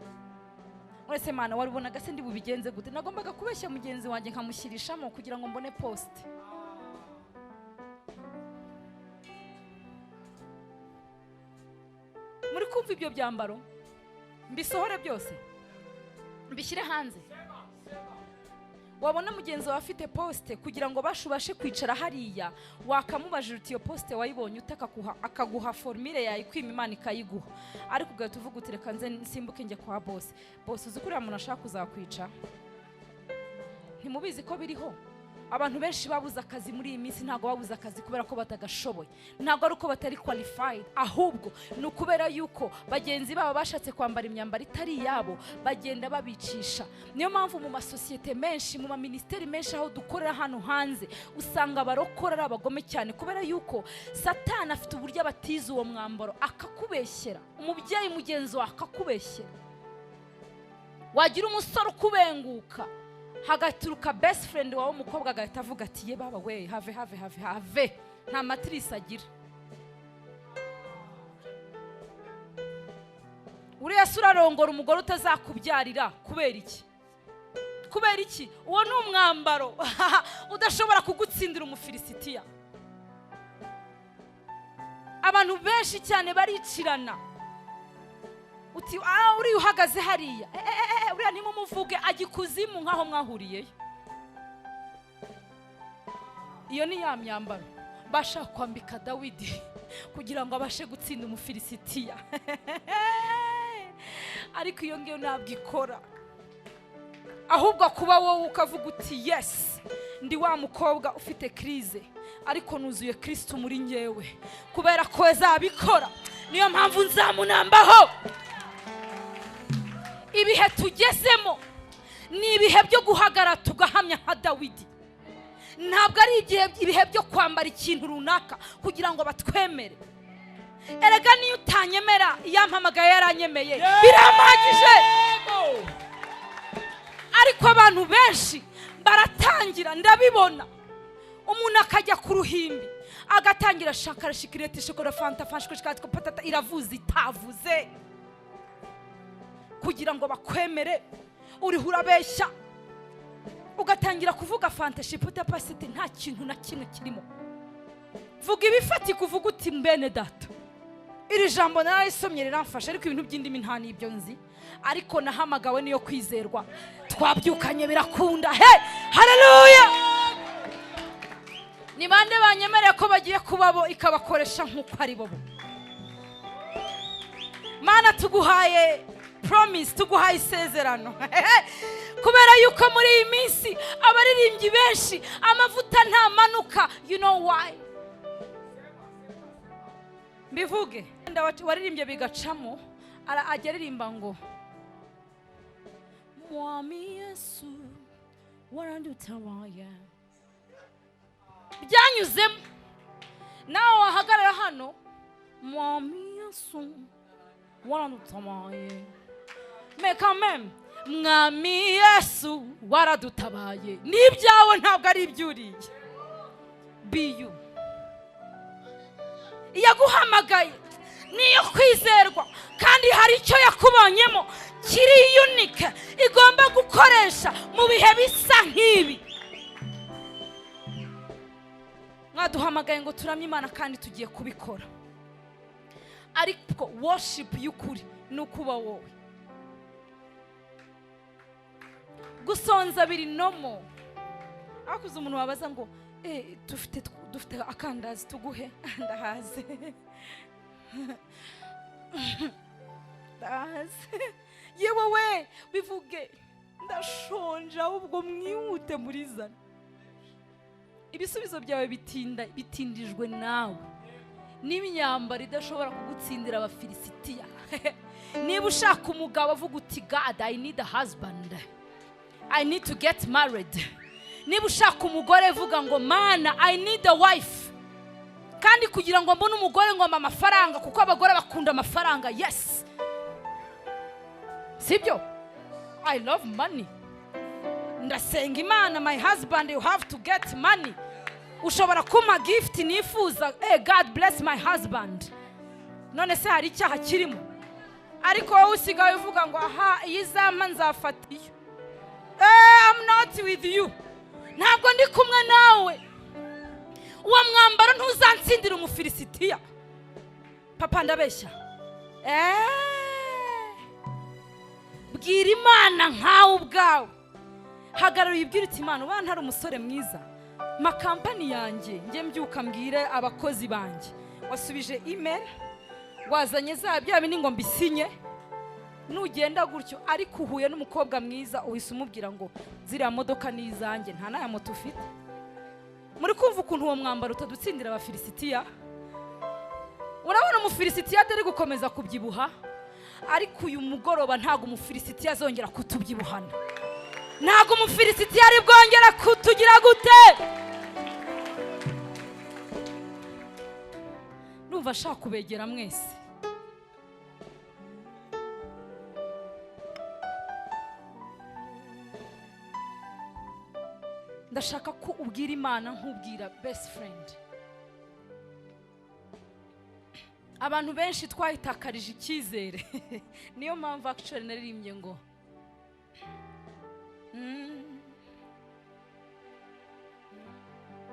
Speaker 1: uretse Mana waribonaga se ndi bubigenze gute nagombaga kubeshya mugenzi wanjye nkamushyirishamo kugira ngo mbone post muri kumva ibyo byambaro mbisohore byose mbishyire hanze wabona mugenzi wawe afite poste kugira ngo bashubashe kwicara hariya wakamubajira uti iyo poste wayibonye utakakuha akaguha formule yawe kwima Imana ikayiguha ariko ugahita uvuga uti reka nze nsimbuke njye kwa boss uzi kuriya muntu ashaka kuzakwica ntimubizi ko biriho abantu benshi babuze akazi muri iyi minsi ntago babuze akazi kubera ko batagashoboye ntago ari uko batari qualified ahubwo ni ukubera yuko bagenzi babo bashatse kwambara imyambaro itari yabo bagenda babicisha niyo mpamvu mu masosiyete menshi mu ministeri menshi aho dukorera hano hanze usanga barokora ari abagome cyane kubera yuko Satani afite uburyo abatiza uwo mwambaro akakubeshyera umubyeyi mugenzi wawe akakubeshyera wagira umusore ukubenguka hagaturuka best friend wawe umukobwa agahita avuga ati ye baba we have nta matrice agira uriya surarongora umugore utazakubyarira kubera iki uwo ni umwambaro udashobora kugutsindira umufirisitiya abantu benshi cyane baricirana uti uri uhagaze hariya uriya nimumuvuge agikuzimu nkaho mwahuriyeyo iyo ni ya myambaro bashaka kwambika Dawidi kugira ngo abashe gutsinda umufirisitiya ariko iyo ngiyo ntabwo ikora ahubwo kuba wowe ukavuga uti yes ndi wa mukobwa ufite krize ariko nuzuye Kristo muri ngewe kubera ko azabikora niyo mpamvu nzamunambaho ibihe tugezemo ni ibihe byo guhagara tugahamya nka Dawidi ntabwo ari ibihe byo kwambara ikintu runaka kugira ngo batwemere erega niyo utanyemera yampamagaye yaranyemeye biramagije ariko abantu benshi baratangira ndabibona umuntu akajya ku ruhimbi agatangira shakara shikirete shokora fanta fashwe shikatko patata iravuze itavuze kugira ngo bakwemere uriho urabeshya ugatangira kuvuga fantaship utapasite nta kintu na kimwe kirimo vuga ibifati kuvuga uti mbene data iri jambo narayisomye riramfasha ariko ibintu by'indimi nta nibyo nzi ariko nahamagawe niyo kwizerwa twabyukanye birakunda haleluya ni bande banyemereye ko bagiye kubabo ikabakoresha nk'uko ari bo Mana tuguhaye promise tuguhaye isezerano kubera yuko muri iyi minsi abaririmbyi benshi amavuta ntamanuka you know why bivuge waririmbye bigacamo ajyaririmba ngo Mwami Yesu warandutabaye byanyuzemo nawe wahagarara hano Mwami Yesu warandutabaye mais quand même Mwami Yesu waradutabaye n'ibyawe ntabwo ari ibyuriye biyu yaguhamagaye niyo kwizerwa kandi hari icyo yakubonyemo kiri unique igomba gukoresha mu bihe bisa nk'ibi mwaduhamagaye ngo turamye Imana kandi tugiye kubikora ariko worship y'ukuri nukuba wowe gusonza biri nomo. Akuze umuntu wabaza ngo dufite akandazi tuguhe ndahaze. Yewe we bivuge ndashonje ahubwo mwihute muri zana. Ibisubizo byawe bitindijwe nawe. N'imyambaro idashobora kugutsindira abafilisitiya. Niba ushaka umugabo avuga uti God, I need a husband, I need to get married. Niba ushaka umugore avuga ngo mana, I need a wife. Kandi kugira ngo mbone umugore ngomba amafaranga kuko abagore bakunda amafaranga. Yes, sibyo? I love money. Ndasenga Imana, my husband, you have to get money. Ushobora kuma gift nifuza, God bless my husband. None se hari icyaha kirimo? Ariko wowe usigaye uvuga ngo aha iyizama nzafata iyo. I'm not with you. Ntabwo ndi kumwe nawe. Uwo mwambaro ntuzantsindira umufirisitiya. Papa ndabeshya. Bwira Imana nkawe ubwawe. Hagarara uyibwire uti Imana, ubana ntari umusore mwiza. Makampani yanjye nge mbyuka mbwire abakozi banjye. Wasubije email, wazanye za bya bindi ngo mbisinye. Nugenda gutyo ariko uhuye n'umukobwa mwiza uhise umubwira ngo ziriya modoka ni izanjye, nta naya moto ufite. Muri kumva ukuntu uwo mwambaro utadutsindira abafilisitiya? Urabona umufilisitiya atari gukomeza kubyibuha, ariko uyu mugoroba ntago umufilisitiya azongera kutubyibuhana. Ntago umufilisitiya ari bwongera kutugira gute. Numva ashaka kubegera mwese. Ndashaka ko ubwira Imana nk'ubwira best friend. Abantu benshi twahitakarije icyizere. Niyo mpamvu actually naririmbye ngo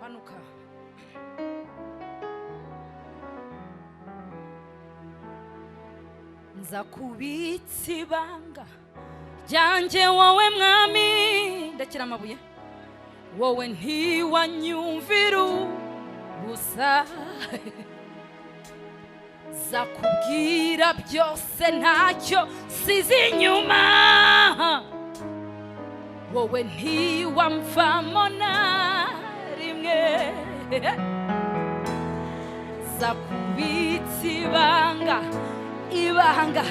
Speaker 1: banuka. Nza kubitsa ibanga ryanjye wowe mwami. Ndakira amabuye. Wowe ntiwanyumvira ubusa. Zakubwira byose ntacyo sizi inyuma. Wowe ntiwamvamo na rimwe. Zakubitsa ibanga, ibanga.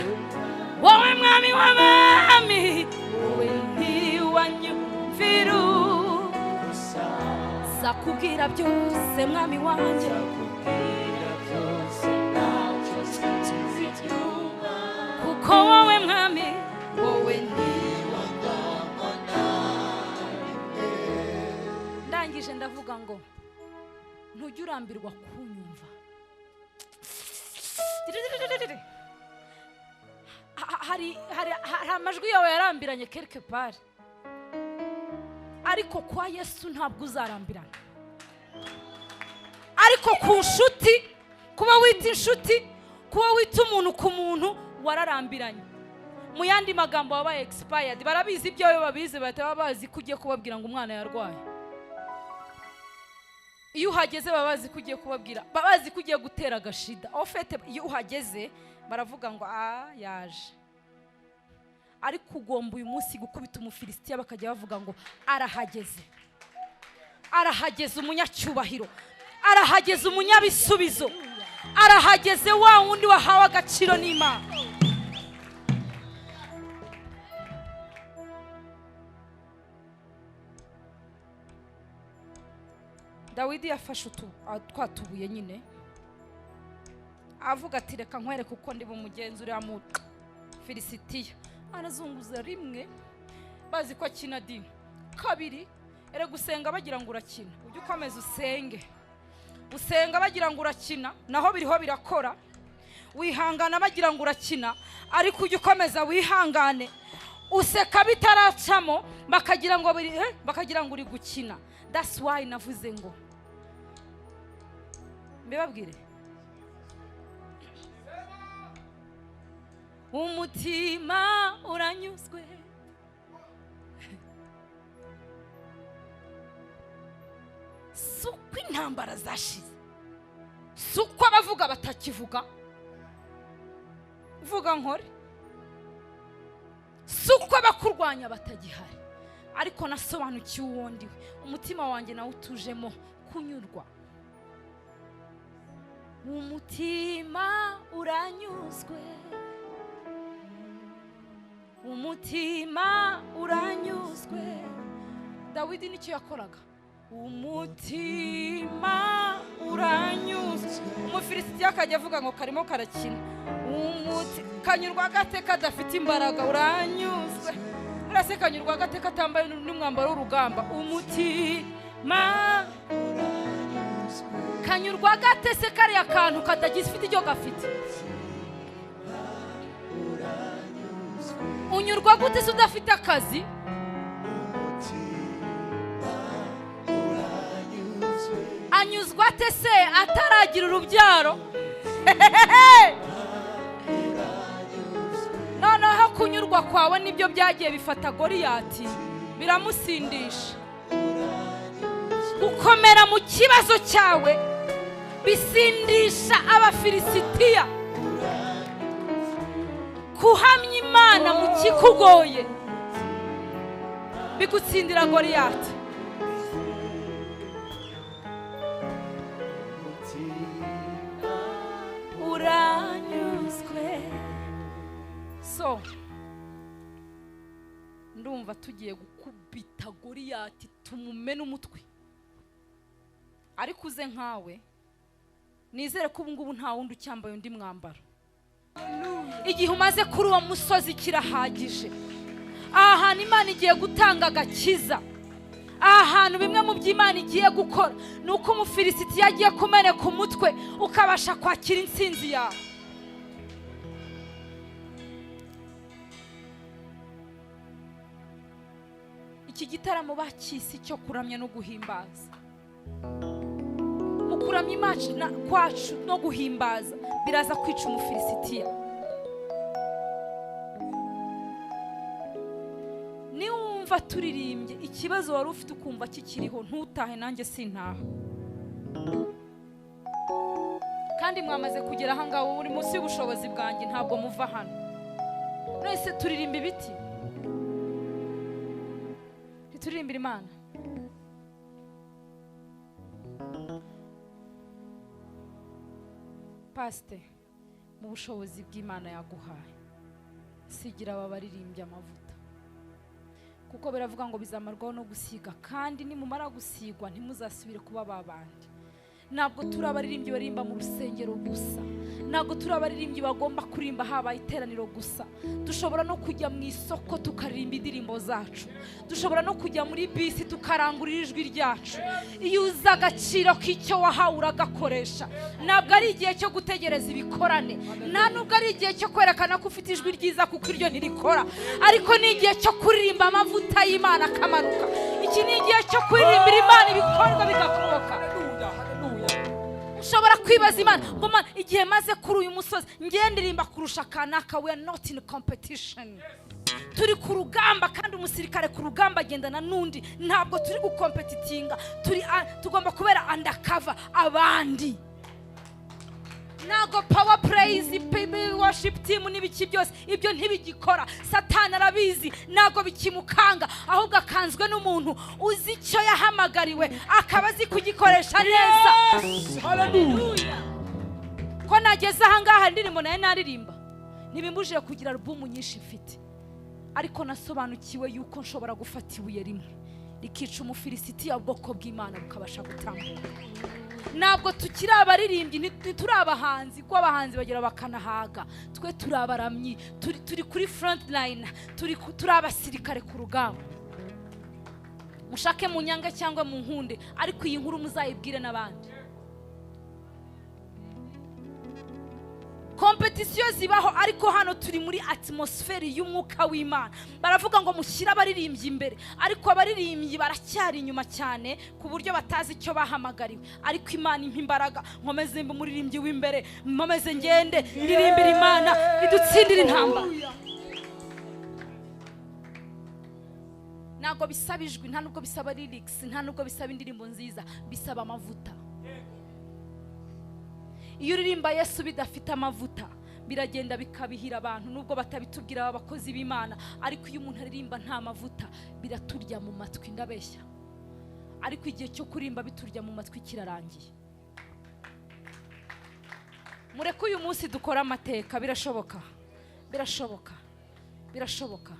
Speaker 1: Wowe mwami w'abami. Wowe ntiwanyumvira ubusa. Zakubwira byose mwami wanjye. Kuko wowe mwami, wowe ntiwamvamo na rimwe. Ndangije ndavuga ngo ntujya urambirwa kunyumva. Hari amajwi yawe yarambiranye quelque part, ariko kwa Yesu ntabwo uzarambirana. Ariko ku nshuti, kuba wita inshuti, kuba wita umuntu ku muntu, wararambiranye. Mu yandi magambo wabaye expired. Barabizi ibyo babizi, bataba bazi kugiye kubabwira ngo umwana yarwaye. Iyo uhageze babazi kugiye kubabwira, babazi kugiye gutera agashida. Ofete iyo uhageze baravuga ngo yaje. Ariko ugomba uyu munsi gukubita umufilisitiya bakajya bavuga ngo arahageze. Arahageze umunyacyubahiro. Arahageze umunyabisubizo. Arahageze wa wundi wahawe agaciro n'Imana. Dawidi yafashe twatubuye nyine, avuga ati reka nkwereke uko ndi bumugenzure mu Filisitiya. Arazunguza rimwe, bazi ko akina dini. Kabiri, ere gusenga bagira ngo urakina. Ujye ukomeza usenge. Usenga bagira ngo urakina, naho biriho birakora. Wihangana bagira ngo urakina, ariko ujye ukomeza wihangane. Useka bitaracamo bakagira ngo uri gukina. That's why navuze ngo mbibabwire, umutima uranyuzwe si uko intambara zashize, si uko abavuga batakivuga, vuga nkore, si uko abakurwanya batagihari, ariko nasobanukiwe uwo ndiwe. Umutima wanjye nawe utujemo kunyurwa. Umutima uranyuzwe, umutima uranyuzwe. Dawidi nicyo yakoraga. Umutima uranyuzwe. Umufirisitiya akajya avuga ngo karimo karakina. Kanyurwa gate kadafite imbaraga, uranyuzwe. Murase kanyurwa gate katambaye n'umwambaro w'urugamba. Umutima kanyurwa gate se kariya kantu kadagifite icyo gafite. Unyurwa gute se udafite akazi? Anyuzwa ate se ataragira urubyaro? Noneho kunyurwa kwawe nibyo byagiye bifata Goliyati biramusindisha. Gukomera mu kibazo cyawe bisindisha abafilisitiya. Kuhamya Imana mu kikugoye bigutsindira Goliyati. Uranyuzwe. So ndumva tugiye gukubita Goliyati tumumena umutwe, ariko uze nkawe nizere ko ubungubu nta wundi ucyambaye undi mwambaro. Igihe umaze kuri uwo musozi kirahagije. Aha hantu Imana igiye gutanga agakiza. Aha hantu bimwe mu by'Imana igiye gukora ni uko Umufirisitiya agiye kumeneka umutwe ukabasha kwakira intsinzi yawe. Iki gitaramo bakisi cyo kuramya no guhimbaza. Mu kuramya Imana kwacu no guhimbaza biraza kwica Umufirisitiya. Niwumva turirimbye ikibazo wari ufite ukumva kikiriho, ntutahe nanjye sintaha. Kandi mwamaze kugera aha ngaho uri munsi y'ubushobozi bwanjye, ntabwo muva hano. Nese turirimba ibiti, turirimbira Imana. Pastor, mu bushobozi bw'Imana yaguhaye, sigira ababaririmbye amavuta, kuko biravuga ngo bizamarwaho no gusiga, kandi nimumara gusigwa ntimuzasubire kuba babandi. Ntabwo turi abaririmbyi barimba mu rusengero gusa, ntabwo turi abaririmbyi bagomba kurimba habaye iteraniro gusa. Dushobora no kujya mu isoko tukaririmba indirimbo zacu, dushobora no kujya muri bisi tukarangurira ijwi ryacu. Iyo uzi agaciro k'icyo wahawe uragakoresha. Ntabwo ari igihe cyo gutegereza ibikorane, nta nubwo ari igihe cyo kwerekana ko ufite ijwi ryiza kuko iryo ntirikora, ariko ni igihe cyo kuririmba amavuta y'Imana akamanuka. Iki ni igihe cyo kuririmbira Imana ibikorwa bigakomoka. Ushobora kwibaza Imana ngo Mana, igihe maze kuri uyu musozi ngendirimba kurusha kanaka. We are not in competition. Turi ku rugamba, kandi umusirikare ku rugamba agendana n'undi. Ntabwo turi gukompetitinga, tugomba kubera undercover abandi. Nago power praise worship team n'ibiki byose ibyo ntibigikora. Satani arabizi, nago bikimukanga, ahubwo akanzwe n'umuntu uzi icyo yahamagariwe akaba azi kugikoresha neza. Haleluya. Ko nageze aha ngaha ndirimbo naye naririmba, ntibimbujije kugira album nyinshi mfite, ariko nasobanukiwe yuko nshobora gufata ibuye rimwe rikica Umufirisitiya ubwoko bw'Imana bukabasha gutambuka. Ntabwo tukiri abaririmbyi, ntituri abahanzi, ko abahanzi bagira bakanahaga. Twe turi abaramyi, turi kuri front line, turi abasirikare ku rugamba. Mushake mu nyanga cyangwa mu nkunde, ariko iyi nkuru muzayibwire n'abandi. Competition zibaho, ariko hano turi muri atmosphere y'umwuka w'Imana. Baravuga ngo mushyira abaririmbyi imbere, ariko abaririmbyi baracyari inyuma cyane ku buryo batazi icyo bahamagariwe. Ariko Imana impa imbaraga, nkomeze mbe umuririmbyi w'imbere, nkomeze ngende ndirimbira Imana idutsindira intambara. ntago bisaba ijwi, nta nubwo bisaba lyrics, nta nubwo bisaba indirimbo nziza, bisaba amavuta. Iyo uririmba Yesu bidafite amavuta biragenda bikabihira abantu, nubwo batabitubwira abakozi b'Imana, ariko iyo umuntu aririmba nta mavuta biraturya mu matwi, ndabeshya. Ariko igihe cyo kurimba biturya mu matwi kirarangiye. Mureke uyu munsi dukora amateka, birashoboka, birashoboka, birashoboka.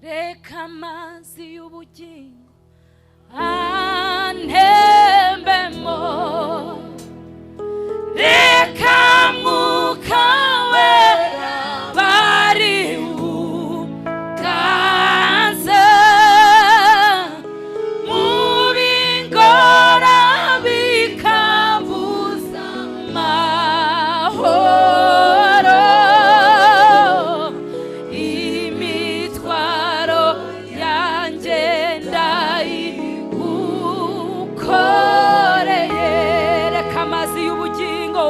Speaker 1: Reka amazi y'ubugingo antembemo, reka Mwuka Wera bari uganze mu bingora bikambuza amahoro, imitwaro yanjye ndayigukoreye. Reka amazi y'ubugingo,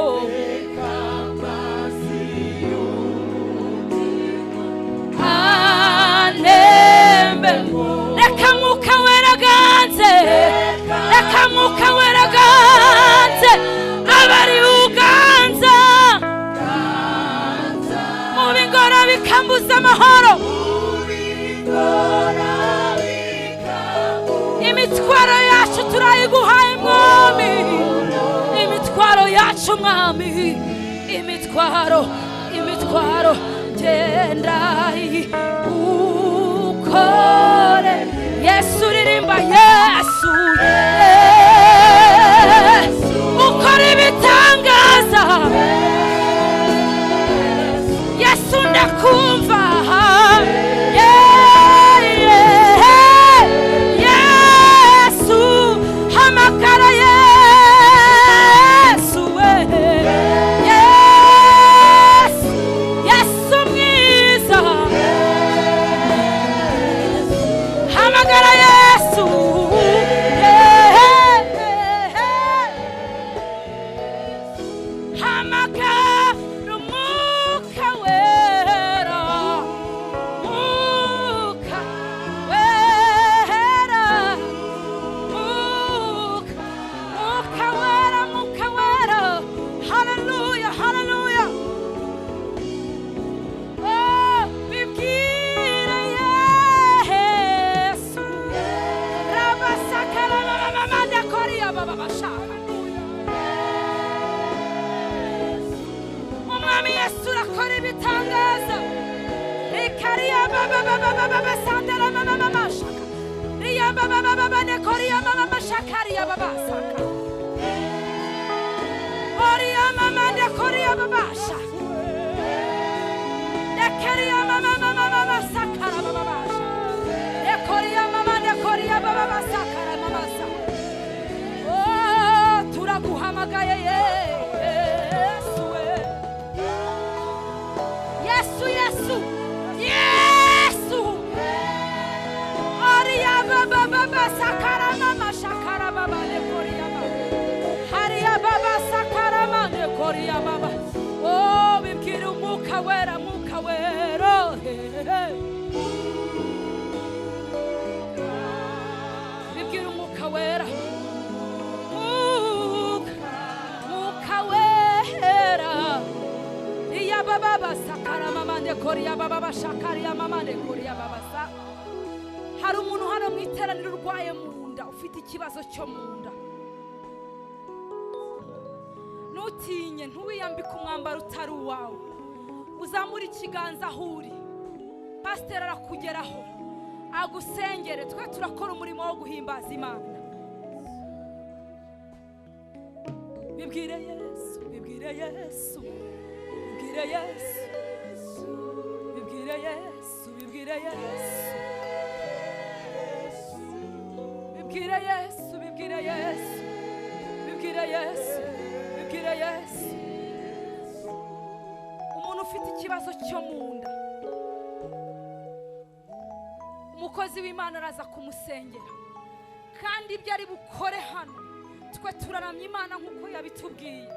Speaker 1: reka Mwuka Wera aganze, reka Mwuka Wera aganze, abari uganza mu bingora bikambuza amahoro, imitwaro yacu turayiguhaye mwami, imitwaro yacu mwami, imitwaro genda ukore. Yesu ririmba, Yesu ukora ibitangaza, Yesu ndakumva, Yesu hamagara, Yesu Yesu mwiza, hamagara Yesu, hamagara Umwuka Wera, Mwuka Wera, Mwuka Wera, Mwuka Wera. Haleluya, haleluya. Oh, bibwire Yesu, rabasakara mama ndakoriya baba bashaka. Umwami Yesu akora ibitangaza, ikariya baba sandara mama mashaka, riya baba ndakoriya mama shakariya baba saka, oriya mama ndakoriya baba shaka, ndakariya mama sakara baba shaka, ndakoriya mama ndakoriya baba sakara mama saka. Oh, turaguhamagaye Yesu, Yesu, Yesu, Yesu, oriya baba sakara mama shakara baba ndakoriya baba, hariya baba sakara mama ndakoriya baba. Oh, bibwira Umwuka Wera, Mwuka Wera, bibwira Umwuka Wera, Mwuka Wera, iya baba sakara mama ndakoriya baba bashakariya mama ndakoriya baba sa. Hari umuntu hano mu iteraniro urwaye mu nda, ufite ikibazo cyo mu nda. Nutinye, ntuwiyambike umwambaro utari uwawe, uzamura ikiganza aho uri, pasiteri arakugeraho agusengere. Twe turakora umurimo wo guhimbaza Imana. Bibwire Yesu, bibwire Yesu, bibwire Yesu, bibwire Yesu, bibwire Yesu, bibwire Yesu, bibwire Yesu, bibwire Yesu, bibwire Yesu. Umuntu ufite ikibazo cyo mu nda, umukozi w'Imana araza kumusengera, kandi ibyo ari bukore hano twe turaramya Imana nk'uko yabitubwiye.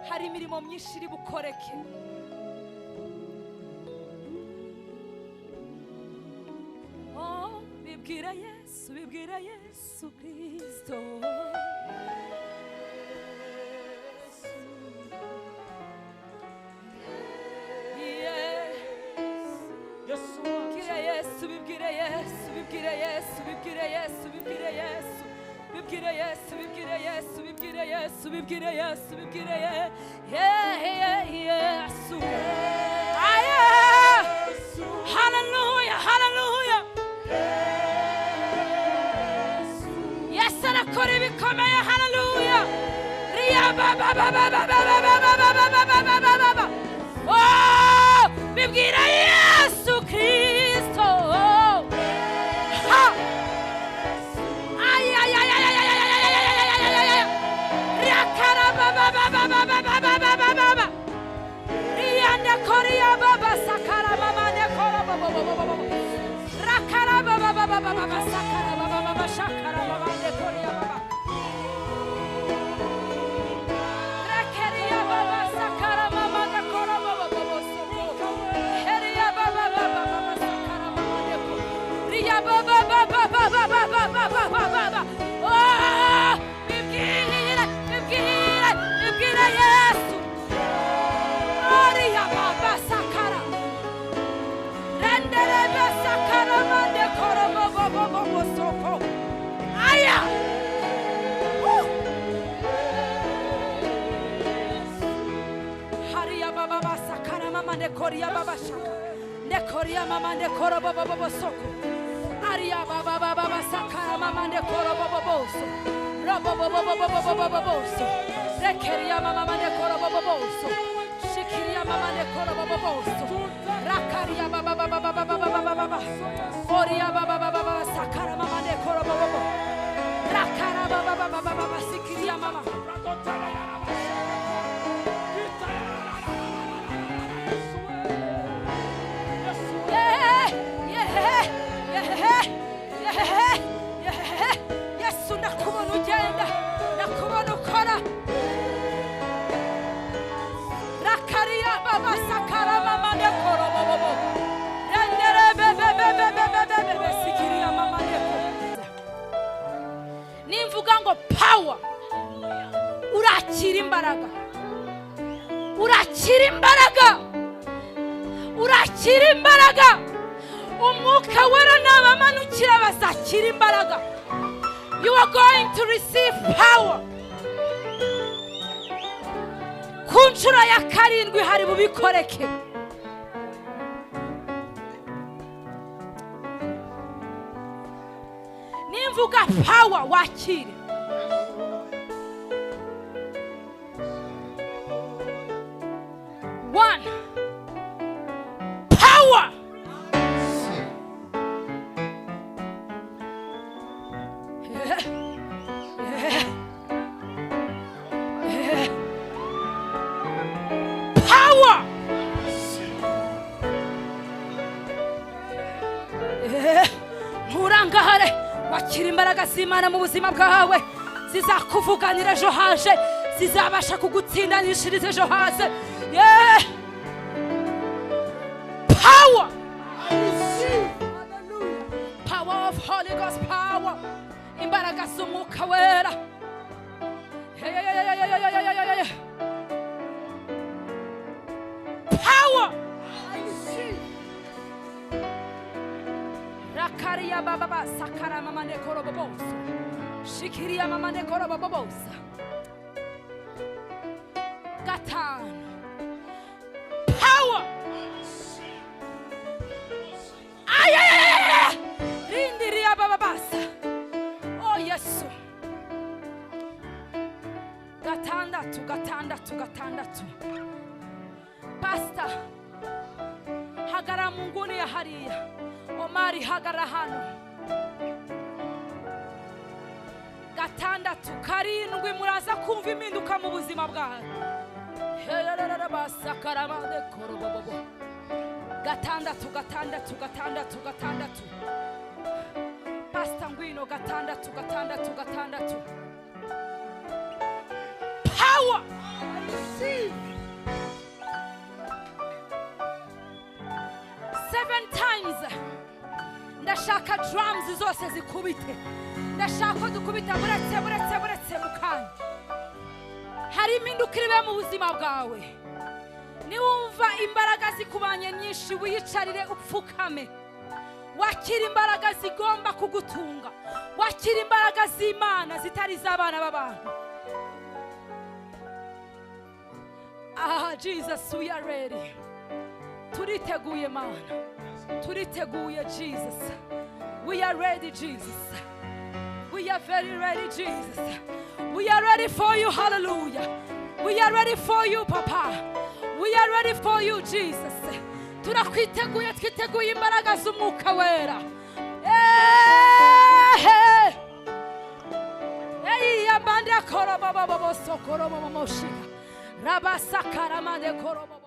Speaker 1: hari imirimo myinshi iri bukoreke. Oh, bibwira Yesu Kristo. Hallelujah, hallelujah. Yes, arakora ibikomeye, hallelujah. Ria ba ba ba ba ba ba ba ba ba ba ba ba ba. Oh, bibwira Yesu Kristo. Ha. Ay ay ay ay ay ay ay. Ria kara ba ba ba ba ba ba ba ba ba ba ba. Ria ne koria ba ba sakara ba ba ne kora ba ba ba ba ba. Rakara ba ba ba ba ba ba sakara ba ba ba ba shakara ba ba ne koria ba ba. Rakeria ba ba sakara ba ba ne kora ba ba ba ba. Heria ba ba ba ba ba sakara ba ba ne ko. Ria ba ba ba ba ba ba ba ba ba ba ba ba. Oh, bibwira Yesu. Ria ba ba sakara. Rendere ba sakara ba ne kora ba ba ba ba ba soko. Aya. Haria ba ba ba sakara mama ne koria ba ba shaka. Ne koria mama ne kora ba ba ba soko. Aria ba ba ba ba sakara mama ne kora ba ba ba so. Ra ba ba ba ba ba ba ba so. Rekeria mama ne kora ba ba ba so. Shikiria mama ne kora ba ba ba so. Rakaria ba ba ba ba ba ba ba ba ba. Oria ba ba ba ba ba sakara mama ne kora ba ba ba. Rakara ba ba ba ba ba ba sikiria mama. Yesu nakubona ugenda, nakubona ukora. Rakaria baba sakara mama ne kora baba baba. Rendere be be be be be be be be sikiria mama ne kora. Nimvuga ngo power. Urakira imbaraga. Urakira imbaraga. Urakira imbaraga. Umwuka wera n'abamanukira bazakira imbaraga. You are going to receive power. Ku nshuro ya karindwi hari bubikoreke. Nimvuga power wakire. One. Power. Power. Nturangahare wakira imbaraga z'Imana mu buzima bwawe zizakuvuganira ejo haje, zizabasha kugutsindanishiriza ejo haze. Power. Power of Holy Ghost power. Imbaraga z'umwuka wera. Power. Rakaria baba ba sakara mama ne koro bobosa. Shikiria mama ne koro bobosa. Gatan. Power. Ay. Rindiria baba basa. Oh Yesu. Gatandatu. Pastor. Hagara munguni ya hariya. Omari hagara hano. Gatandatu karindwi muraza kumva impinduka mu buzima bwawe. Basakara mande koro bobo. Gatandatu. Pastor ngwino gatandatu. Power. power. I receive. 7 times. Ndashaka drums zose zikubite. Ndashaka dukubita buretse mukanya. Hari impinduka ibe mu buzima bwawe. Niwumva imbaraga zikubanye nyinshi wiyicarire upfukame. Wakira imbaraga zigomba kugutunga. Wakira imbaraga z'Imana zitari z'abana b'abantu. Jesus, we are ready. Turiteguye Mana. Turiteguye Jesus. We are ready Jesus. We are very ready Jesus. We are ready for you. Hallelujah. We are ready for you Papa. We are ready for you Jesus. Turakwiteguye twiteguye imbaraga z'Umwuka Wera. Yabanda koroba baba bosokoro mama moshika. Rabasakara mande koroba.